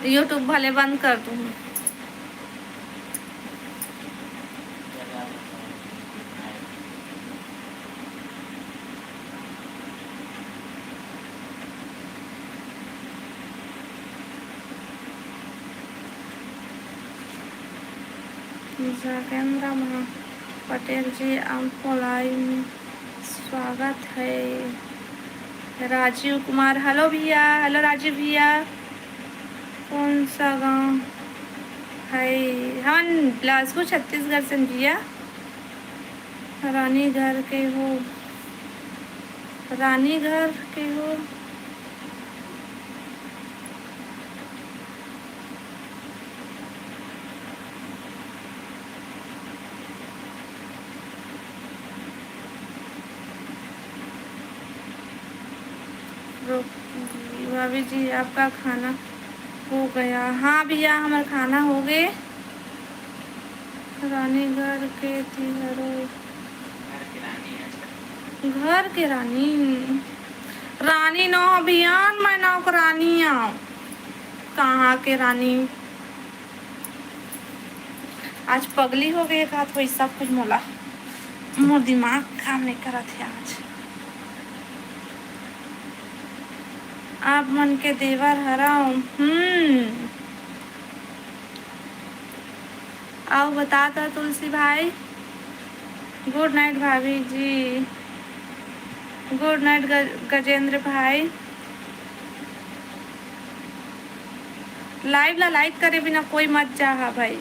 यूट्यूब भले बंद कर दूँ। जागेंद्र पटेल जी, आपको लाइव में स्वागत है। राजीव कुमार, हेलो भैया, हेलो राजीव भैया। कौन सा गांव है? हम बिलासपुर छत्तीसगढ़ से भैया। रानीगढ़ के हो? रानीगढ़ के हो? भाभी जी, आपका खाना हो गया? हाँ भैया, हमारा खाना हो गए। रानीगढ़ के थी घर के रानी। रानी नो अभियान, मैं नौकरानी आऊँ। कहाँ के रानी? आज पगली हो गई का तो सब कुछ मोला, मोर दिमाग काम नहीं करा थे आज। आप मन के देवर हराओ। आओ बता था तुलसी भाई। गुड नाइट भाभी जी। गुड नाइट गजेंद्र भाई। लाइव ला लाइक करे बिना कोई मत जा। हाँ भाई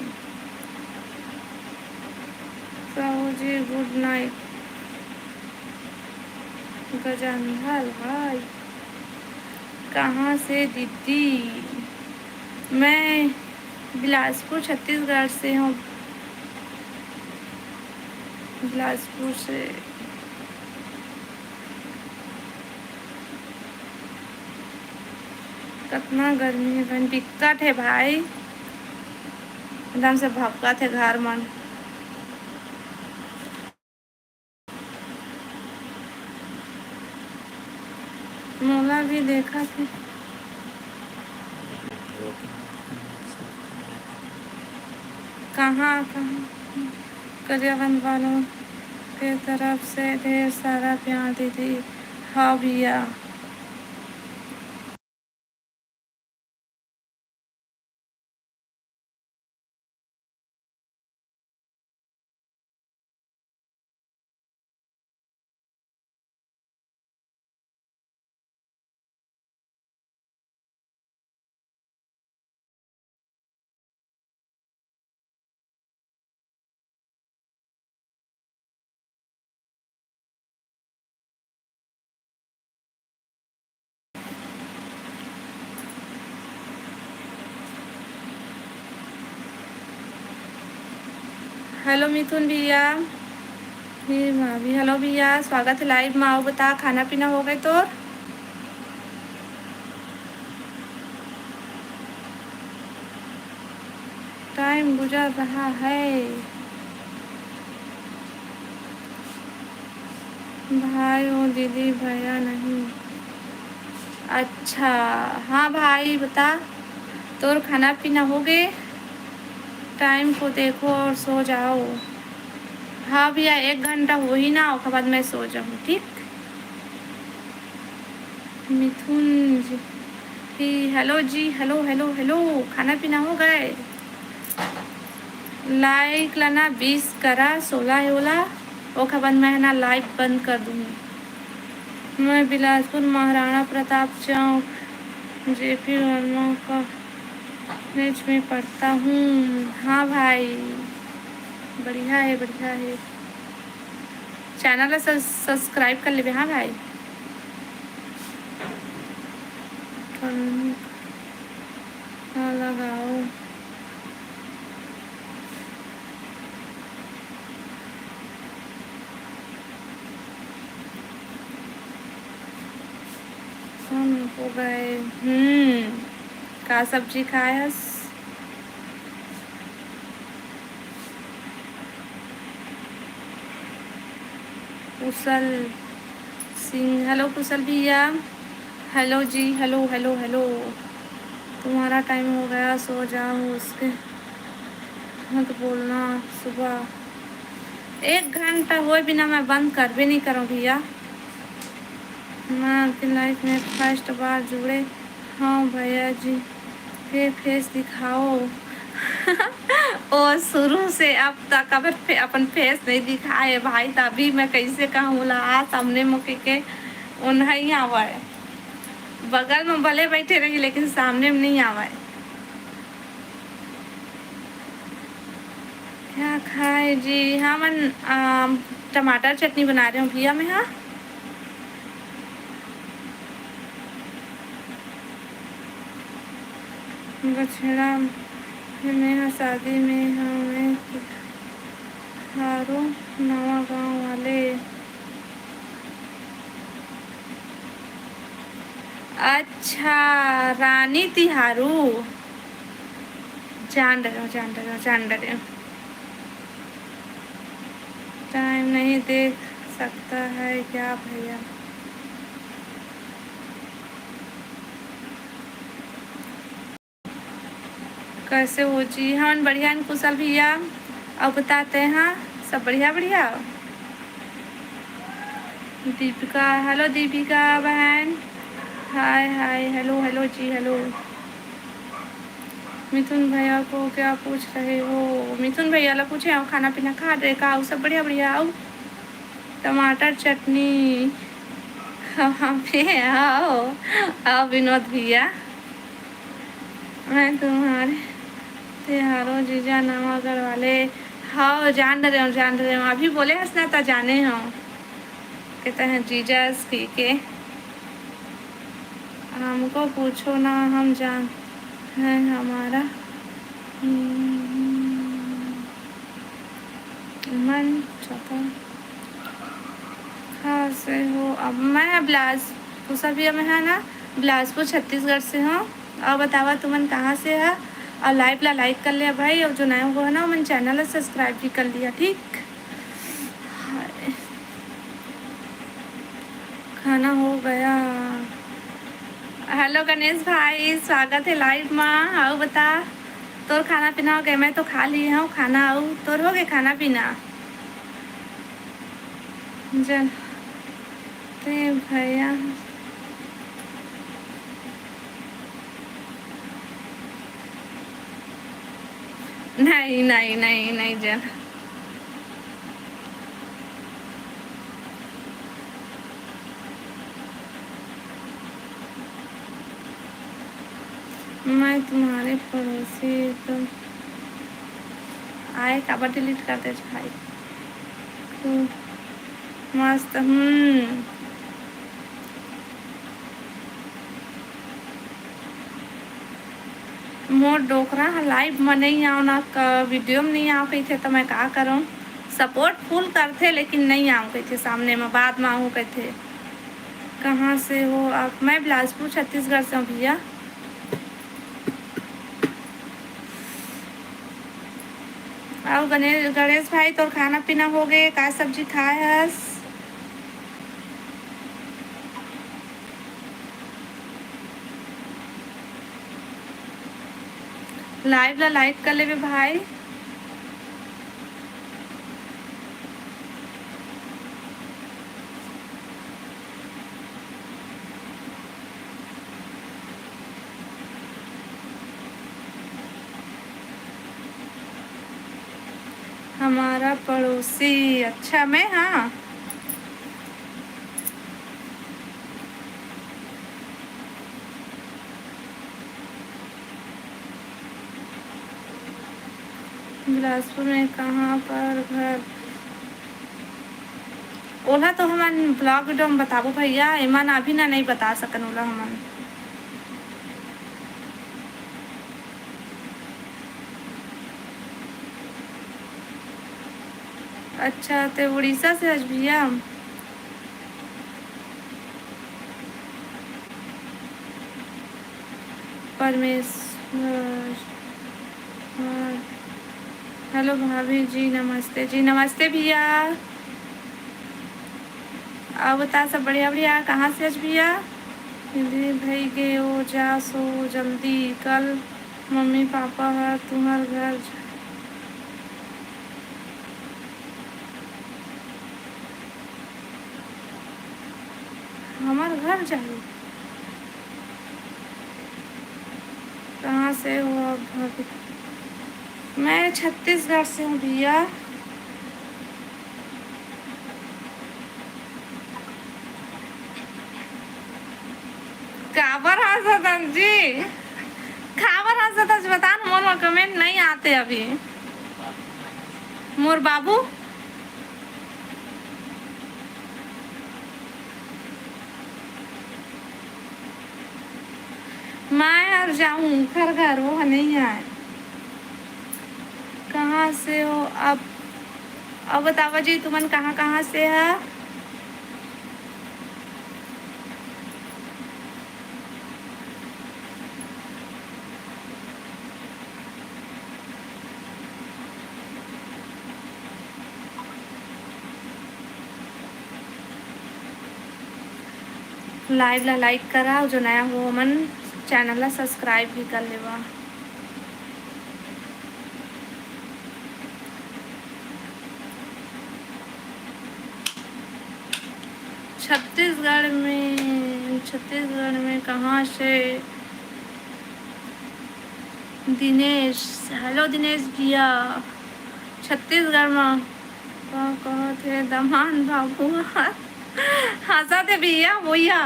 साहू जी, गुड नाइट। गजेंद्र भाई कहाँ से दीदी? मैं बिलासपुर छत्तीसगढ़ से हूँ। बिलासपुर से। कितना गर्मी है बहन, दिक्कत है भाई, एकदम से भपकत है घर मन। मोला भी देखा थे। कहाँ गरियाबंद वालों के तरफ से ढेर सारा प्यार दीदी। हाँ भैया। हेलो मिथुन भैया। भाभी हेलो भैया, स्वागत है लाइव में। आओ बता, खाना पीना हो गए तो? टाइम गुजर रहा है भाई। ओ दीदी भैया नहीं। अच्छा हाँ भाई बता, तोर खाना पीना हो गए? टाइम को देखो और सो जाओ। हाँ भैया, 1 घंटा हो ही ना, उसके बाद मैं सो जाऊँ, ठीक? मिथुन जी, हेलो जी, हेलो हेलो हेलो। खाना पीना हो गए? लाइक लाना 20 करा, 16 होला, उसके बाद मैं ना लाइव बंद कर दूँगी। मैं बिलासपुर महाराणा प्रताप चौक जेपी वर्मा का कॉलेज में पढ़ता हूँ। हाँ भाई, बढ़िया है बढ़िया है। चैनल सब्सक्राइब कर ले। हाँ भाई, लगाओ। हम हो गए। का सब्जी खायस? कुशल सिंह, हेलो कुशल भैया, हेलो जी, हेलो हेलो हेलो। तुम्हारा टाइम हो गया, सो जाओ। उसके मत बोलना। सुबह 1 घंटा हुए बिना मैं बंद कर भी नहीं करूँ भैया। मैं आपकी लाइफ में फर्स्ट बार जुड़े। हाँ भैया जी, फिर फेस दिखाओ। और शुरू से अब तक अगर अपन फेस नहीं दिखाए भाई, तभी मैं कैसे कहूँ ला सामने मुके के उन्हें आवा है। बगल में भले बैठे रही लेकिन सामने में नहीं आवा है। क्या खाए जी? हाँ मैं टमाटर चटनी बना रही हूँ भैया मैं। हाँ बछड़ा में शादी में हमें हारो नवा गाँव वाले। अच्छा रानी तिहारू, जान रहे हो। टाइम नहीं देख सकता है क्या भैया? कैसे हो जी? हाँ बढ़िया कुशल भैया, अब बताते हैं सब बढ़िया बढ़िया। दीपिका, हेलो दीपिका बहन, हाय हाय, हेलो हेलो जी, हेलो। मिथुन भैया को क्या पूछ रहे हो? मिथुन भैया ला पूछे आओ, खाना पीना खा रहे का? आओ सब बढ़िया बढ़िया। आओ टमाटर चटनी कहाँ पे? आओ आओ विनोद भैया, मैं तुम्हारे त्योहारों जीजा नवागढ़ वाले। हाँ जान रहे हो। अभी बोले हंसना था जाने हो, कहते हैं जीजा की के। हमको पूछो ना, हम जान है हमारा मन चाहता कहाँ से हो? अब मैं बिलासपुर सभी में है ना, बिलासपुर छत्तीसगढ़ से हूँ। और बतावा तुमन कहाँ से है? और लाइक कर लिया भाई, और जो नया हुआ है ना मन चैनल सब्सक्राइब भी कर लिया। ठीक, खाना हो गया। हेलो गणेश भाई, स्वागत है लाइव में। आओ बता, तोर खाना पीना हो गया? मैं तो खा ली हूँ खाना। आओ तोर हो गया खाना पीना? जानते भैया नहीं नहीं नहीं नहीं जान। मैं तुम्हारे पड़ोसी तो आए काबर डिलीट कर दे भाई। खूब मस्त। मोर डोकरा लाइव में नहीं आओ ना, वीडियो में नहीं आओ कही थे, तो मैं का करूँ? सपोर्ट फुल करते लेकिन नहीं आऊँ कही थे सामने में, बाद में आऊँ कही थे। कहाँ से हो आप? मैं बिलासपुर छत्तीसगढ़ से हूँ भैया। और गणेश भाई तो खाना पीना हो गए? का सब्जी खाए हस? लाइव ला लाइक कर ले भाई। हमारा पड़ोसी, अच्छा मैं हाँ बिलासपुर में कहाँ पर घर? ओला तो हमन ब्लॉग वीडियो में बताबो भैया, इमान अभी ना नहीं बता सकन ओला हमन। अच्छा ते उड़ीसा से आज भैया। परमेश्वर। हाँ। हेलो भाभी जी, नमस्ते जी, नमस्ते भैया। अब बता सब बढ़िया बढ़िया, कहाँ से आज भैया? हिंदी भाई गे ओ जा सो जल्दी, कल मम्मी पापा है तुम्हार घर। हमार घर जाए? कहाँ से हो आप भाभी? मैं छत्तीसगढ़ से हूँ भैया। काबर हंसत जी? खाबर हंसत बता, मोर कमेंट नहीं आते अभी। मोर बाबू मैं और जाऊँ घर घर, वो नहीं आए। कहाँ से हो अब बतावा जी, तुमन कहाँ कहाँ से है? लाइव ला लाइक करा, जो नया हो मन चैनल ला सब्सक्राइब भी कर लेवा। छत्तीसगढ़ में कहाँ से? दिनेश, हेलो दिनेश भैया। छत्तीसगढ़ में कहाँ थे दमान बाबू? हंसा थे भैया भैया,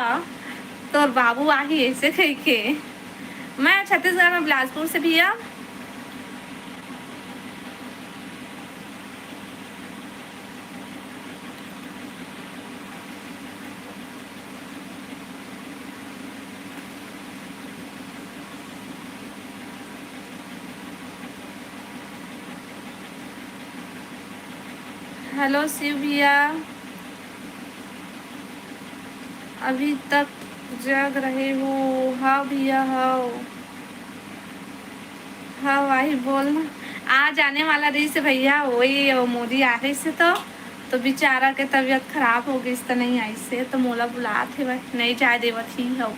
तोर बाबू आही ऐसे कह के। मैं छत्तीसगढ़ में बिलासपुर से भैया। हेलो शिव भैया, अभी तक जग रहे हो? हाँ भैया हाँ। हाँ वही बोलना, आज आने वाला रही से भैया, वही मोदी आ रही से तो बेचारा के तबीयत खराब हो गई तो नहीं आई से, तो मोला बुला थे भाई, नहीं जाए देवत ही हो।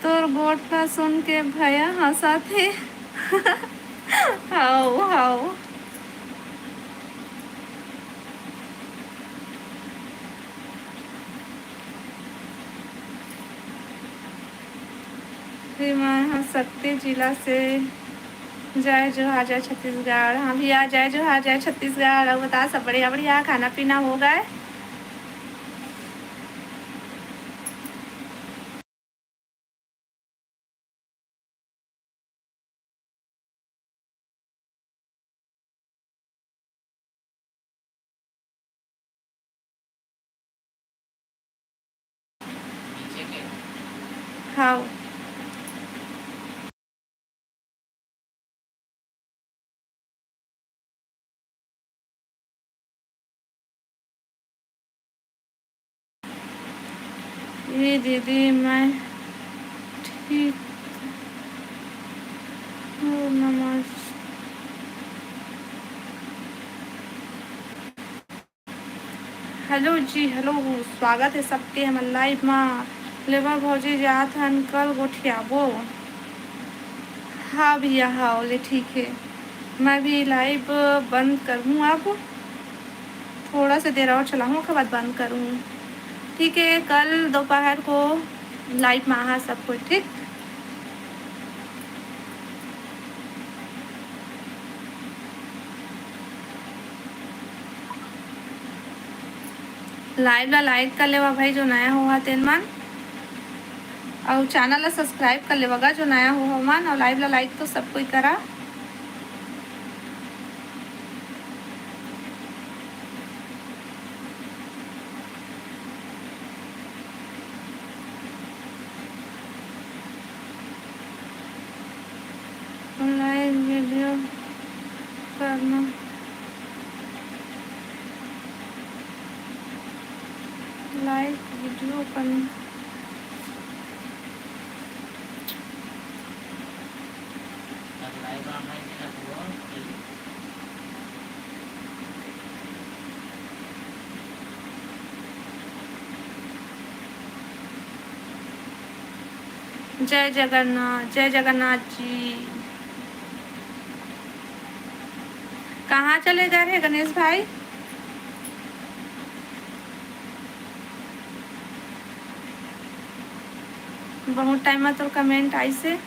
तोर गोट का सुन के भैया हंसा थे। हाओ हाओ। फिर मैं यहाँ शक्ति जिला से। जय जोहार जय छत्तीसगढ़। हाँ भैया जय जोहार जय छत्तीसगढ़। अब बता सब बढ़िया बढ़िया, खाना पीना हो गए? नीचे के हाँ। ये दीदी मैं ठीक हूँ, नमस्ते। हेलो जी हेलो, स्वागत है सबके हम लाइव में। लेवा भौजी जात हन कल गोठियाबो। हाँ भैया हाँ बोले ठीक है। मैं भी लाइव बंद करूँ अब, थोड़ा सा देर और चलाऊँ उसके बाद बंद करूँ। ठीक है, कल दोपहर को लाइव में आ सब कोई, ठीक। लाइव ला लाइक कर लेवा भाई जो नया हुआ तेन मन, और चैनल ला सब्सक्राइब कर लेवागा जो नया हुआ मन, और लाइव ला लाइक तो सब कोई करा। लाइव वीडियो कर करना। लाइक वीडियो करना। लाइव ऑनलाइन दिखा हुआ जय जगन्नाथ जी। कहाँ चले जा रहे हैं गणेश भाई? बहुत टाइम में तो कमेंट आई से।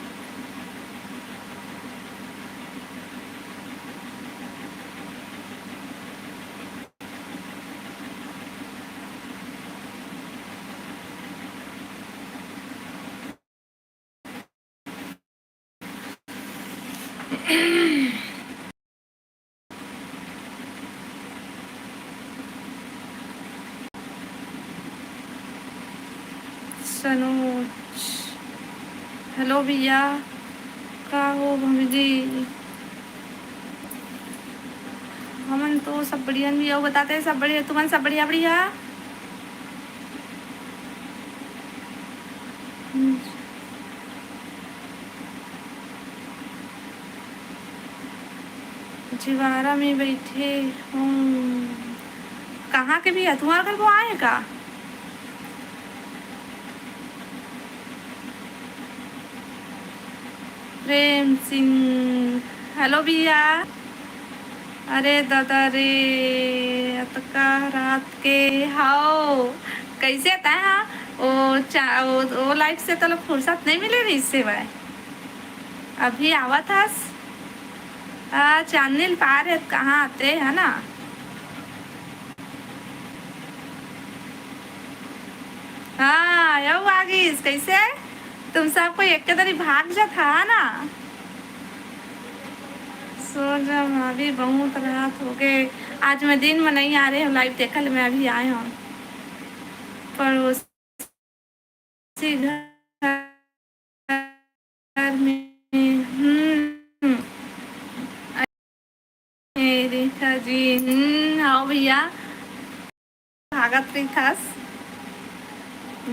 सनोज हेलो भैया, का हो भाभी जी? हमन तो सब बढ़िया भैया, बताते हैं सब बढ़िया, तुमन सब बढ़िया बढ़िया। जिवारा में बैठे हूँ। कहाँ के भैया? तुम्हारे घर को आए का? प्रेम सिंह हेलो भैया। अरे दादा रे, अतका रात के हाओ कैसे था? वो लाइफ से तो लोग फुर्सत नहीं मिले रही इससे भाई। अभी आवा था चांदनी पार है, कहाँ आते है ना। हाँ यो आगिस कैसे तुम सबको एक के दरी भाग जा था ना। सो जब अभी बहुत रात हो गए। आज मैं दिन में नहीं आ रहे हूँ लाइव देखल, मैं अभी आए हूँ पड़ोसी घर में। रेखा जी हाँ भैया, भागत रही था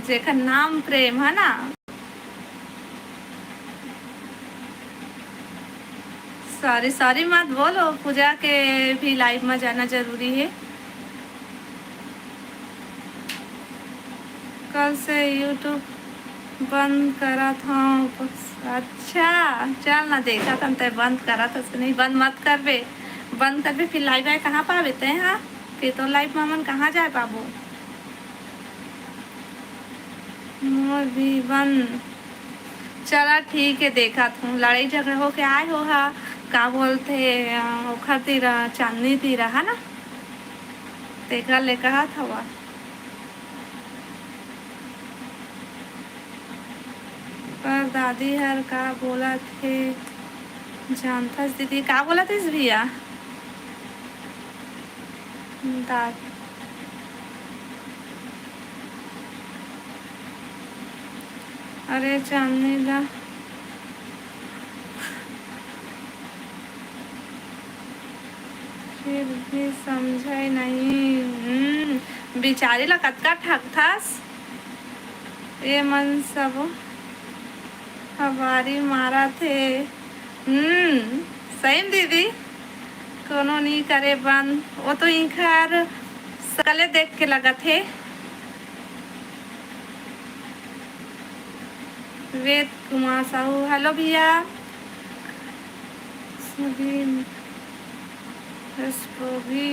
जेकर नाम प्रेम है ना। सॉरी सॉरी मत बोलो, पूजा के भी लाइव में जाना जरूरी है। कल से यूट्यूब बंद करा था। अच्छा चल ना, देखा था तो बंद करा था, नहीं बंद मत कर बे, बंद कर बे फिर लाइव आए कहाँ पाते हैं। हाँ फिर तो लाइव मामन कहाँ जाए बाबू। मोर भी बंद। चला ठीक है, देखा था लड़ाई झगड़ा हो के आए हो। हा का बोलते खातिर चांदनी तीरा है ना, देखा ले कहा था वह। पर दादी हर का बोला थे, जानता दीदी का बोला थे भैया? दाद अरे चांदनी ला फिर भी समझे नहीं। बेचारी ला कतका ठग थास, ये मन सब हमारी मारा थे। सही में दीदी, कोनो नहीं करे बंद, वो तो इनकार सकले देख के लगा थे। वेद कुमार साहू हेलो भैया। सभी इसको भी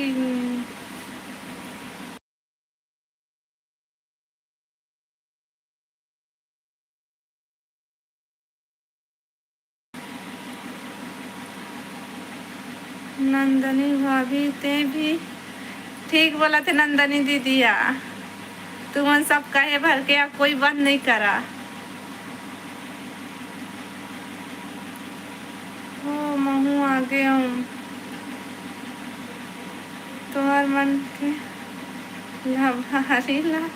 नंदनी भाभी ते भी ठीक बोला थे। नंदनी दीदिया तुमन सब कहे भर के अब कोई बंद नहीं करा। ओ महू आ गया हूँ तुम्हार मन के लाभारी ला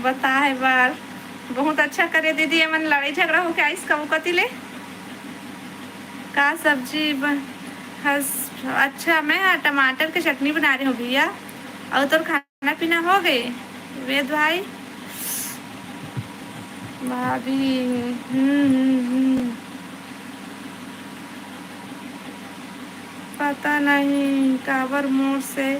बता है बार। बहुत अच्छा करे दीदी, मन लड़ाई झगड़ा हो के आइस कब कती ले का सब्जी हस अच्छा मैं टमाटर की चटनी बना रही हूँ भैया। और तो खाना पीना हो गए वेद भाई भाभी? पता नहीं काबर मोड़ से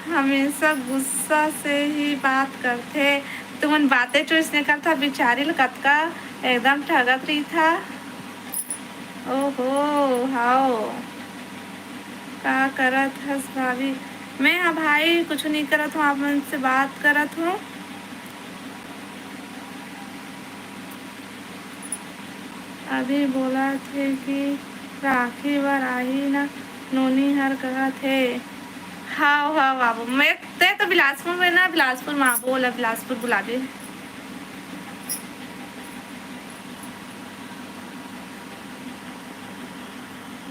हमेशा गुस्सा से ही बात करते। तुमन बातें चोइस निकल था बिचारी कतका एकदम ठगत रही था। ओहो हाओ का करत हस भाभी? मैं हाँ भाई कुछ नहीं करत हूँ, आप मन से बात करत हूँ। अभी बोला थे कि राखी बार आई ना नोनी हर कहा थे। हाँ हाँ बाबू मैं ते तो बिलासपुर में ना, बिलासपुर माँ बोला बिलासपुर बुला दे।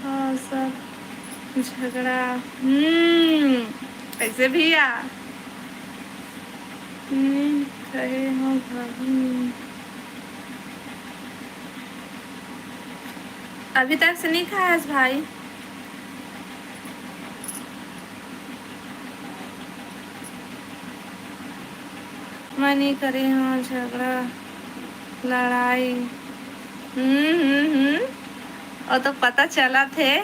हाँ सब झगड़ा कैसे भैया कहे हो भाभी? अभी तक से नहीं खाया भाई? मैं नहीं करे हाँ झगड़ा लड़ाई। और तो पता चला थे।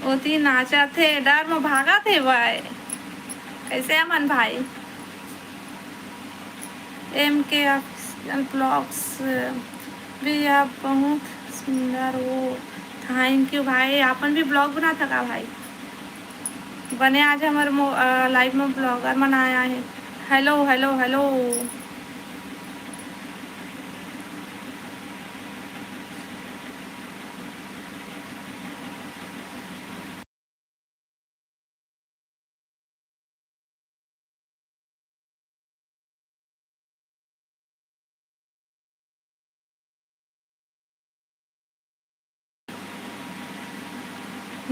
ओती नाचा थे डर में भागा थे भाई। कैसे अमन भाई? MK ब्लॉग्स भी आप बहुत सुंदर हो। थैंक यू भाई। आपन भी ब्लॉग बना था का भाई? बने आज हमारे लाइव में ब्लॉगर मनाया है। हेलो हेलो हेलो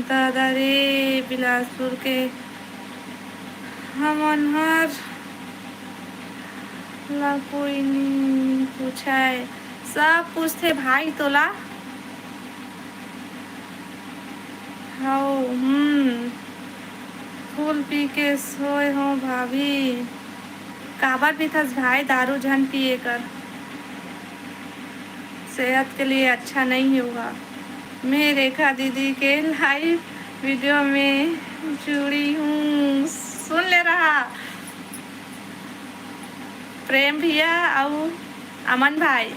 दादा रे बिलासपुर के हम अनहर ला कोई नहीं पूछा है। सब पूछते भाई तोला। हाओ फूल पी के सोए हो भाभी? काबर पीथस भाई? दारू झन पिए कर सेहत के लिए अच्छा नहीं होगा। मैं रेखा दीदी के लाइव वीडियो में जुड़ी हूँ। सुन ले रहा प्रेम भैया और अमन भाई।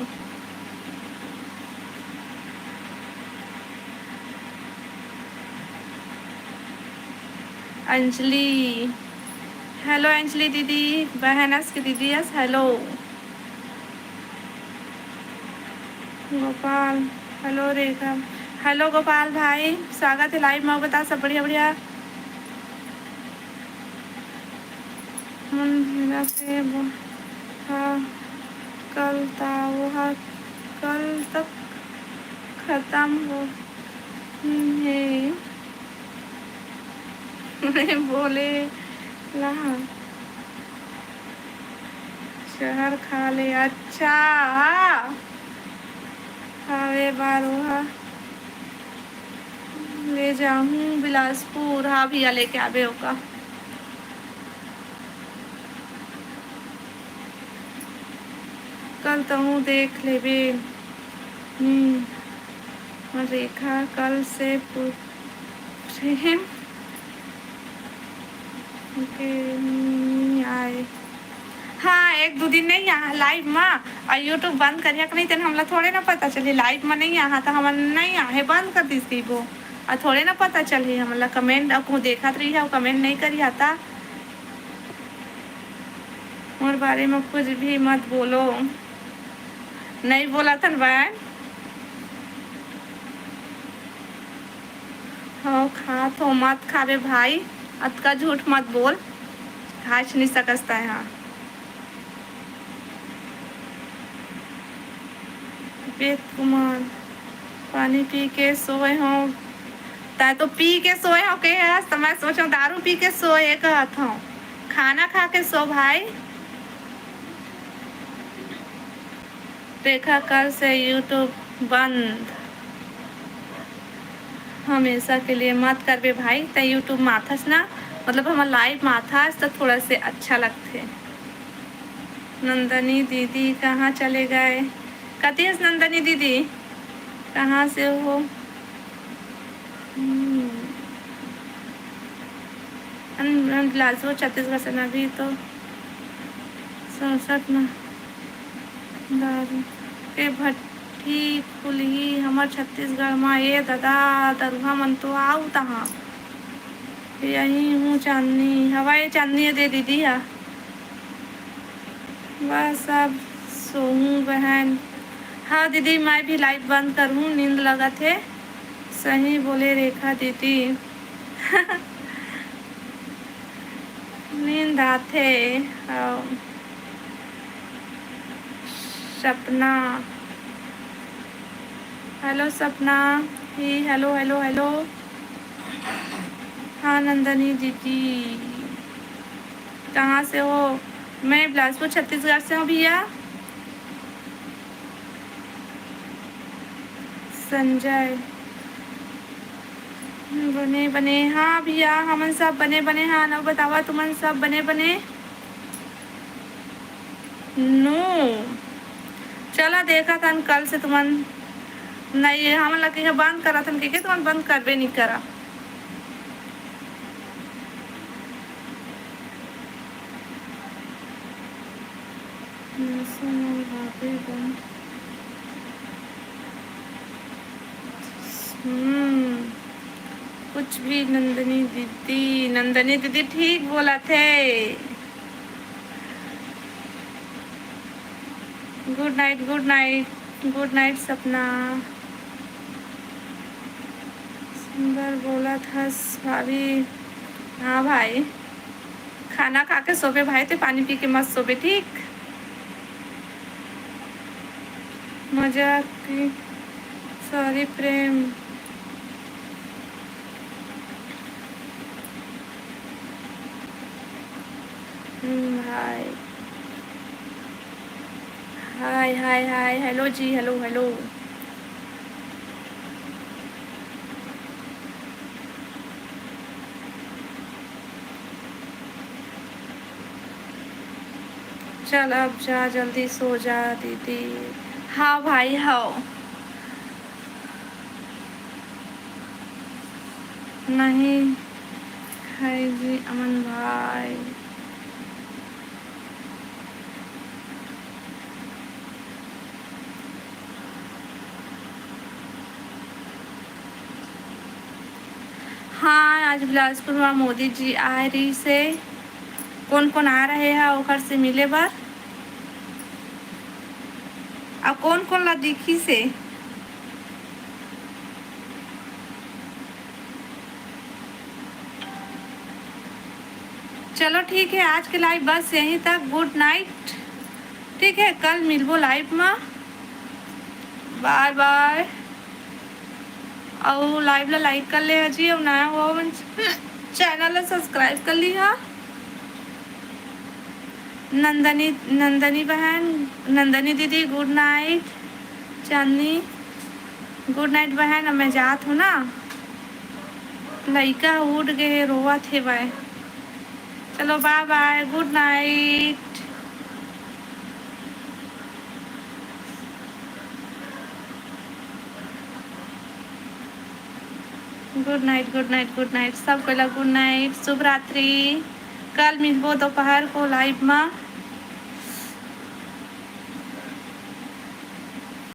अंजलि हेलो अंजलि दीदी बहनस की दीदी यस हेलो। गोपाल हेलो रेखा हेलो गोपाल भाई स्वागत है लाइव में। बता सब बढ़िया बढ़िया। से हाँ कल कल तक खत्म हो है। मैं बोले ला शहर खा ले। अच्छा हावे बार वहाँ ले जाऊँ बिलासपुर। हाँ भैया लेके आवे होगा। कल तो हूँ देख लेबे। रेखा कल से प्रेम के आए। हाँ एक दो दिन नहीं यहाँ लाइव में और यूट्यूब बंद करिए नहीं तेन हमला थोड़े ना पता चली। लाइव में नहीं यहाँ तो हम नहीं आहे बंद कर दी थी वो और थोड़े ना पता चली हमला। कमेंट अब को देखा रही है कमेंट नहीं करी आता। मोर बारे में कुछ भी मत बोलो। नहीं बोला था बहन। हो खा तो मत खावे भाई अतका झूठ मत बोल। खाच नहीं सकता है। हाँ वेद कुमार पानी पी के सोए हो ताय तो पी के सोए हो के तो मैं सोचो दारू पी के सोए कहत हूँ। खाना खा के सो भाई। रेखा कल से यूट्यूब बंद, हमेशा के लिए मत करबे भाई। त यूट्यूब माथस ना, मतलब हमार लाइव माथास तो थोड़ा से अच्छा लगते। नंदनी दीदी कहाँ चले गए? कती है नंदनी दीदी, कहाँ से हो? बिलासपुर छत्तीसगढ़ से ना, भी तो 67 में दारू के भट्टी खुलही हमर छत्तीसगढ़ में। ये दादा दरुहा मन तो आऊ तहाँ, यही हूँ चांदनी हवा, ये चांदनी दे दीदी है। बस अब सोहूँ बहन। हाँ दीदी मैं भी लाइट बंद करूँ, नींद लगा थे। सही बोले रेखा दीदी। नींद आते। सपना, हेलो सपना ही, हेलो हेलो हेलो। हाँ नंदनी दीदी कहाँ से हो? मैं बिलासपुर छत्तीसगढ़ से हूँ भैया। संजय बने बने, हाँ भैया हमन सब बने बने। हाँ ना बतावा तुमन सब बने बने नो। चला देखा था कल से तुमन नहीं, हम लगे बंद करा था कि तुमन बंद करबे नहीं करा। कुछ भी नंदनी दीदी ठीक बोला थे। Good night good night good night सपना। सुंदर बोला था भाभी। हाँ भाई खाना खा के सोबे भाई, तो पानी पी के मत सोबे ठीक। मजाक की सॉरी प्रेम। हाय हाय हाय हाय, हेलो जी, हेलो हेलो। चल अब जा, जल्दी सो जा दीदी। हाँ भाई हाँ। नहीं खाएगी अमन भाई। हाँ आज बिलासपुर में मोदी जी आ रही से, कौन कौन आ रहे हैं ओकर से मिले बार। अब कौन कौन ला दिखी से? चलो ठीक है, आज के लाइव बस यहीं तक। Good night. ठीक है कल मिलबो लाइव में। Bye bye. और लाइव ला लाइक कर ले जी, और नया हो चैनल ला सब्सक्राइब कर ली। हाँ नंदनी बहन, नंदनी दीदी गुड नाइट। चांदनी गुड नाइट बहन। अब मैं जात हूँ ना, लड़का उठ गए रोवा थे बाय। चलो bye bye, good night. Good night good night good night सब को गुड नाइट, शुभ रात्रि। कल मिलबो दोपहर को लाइव में।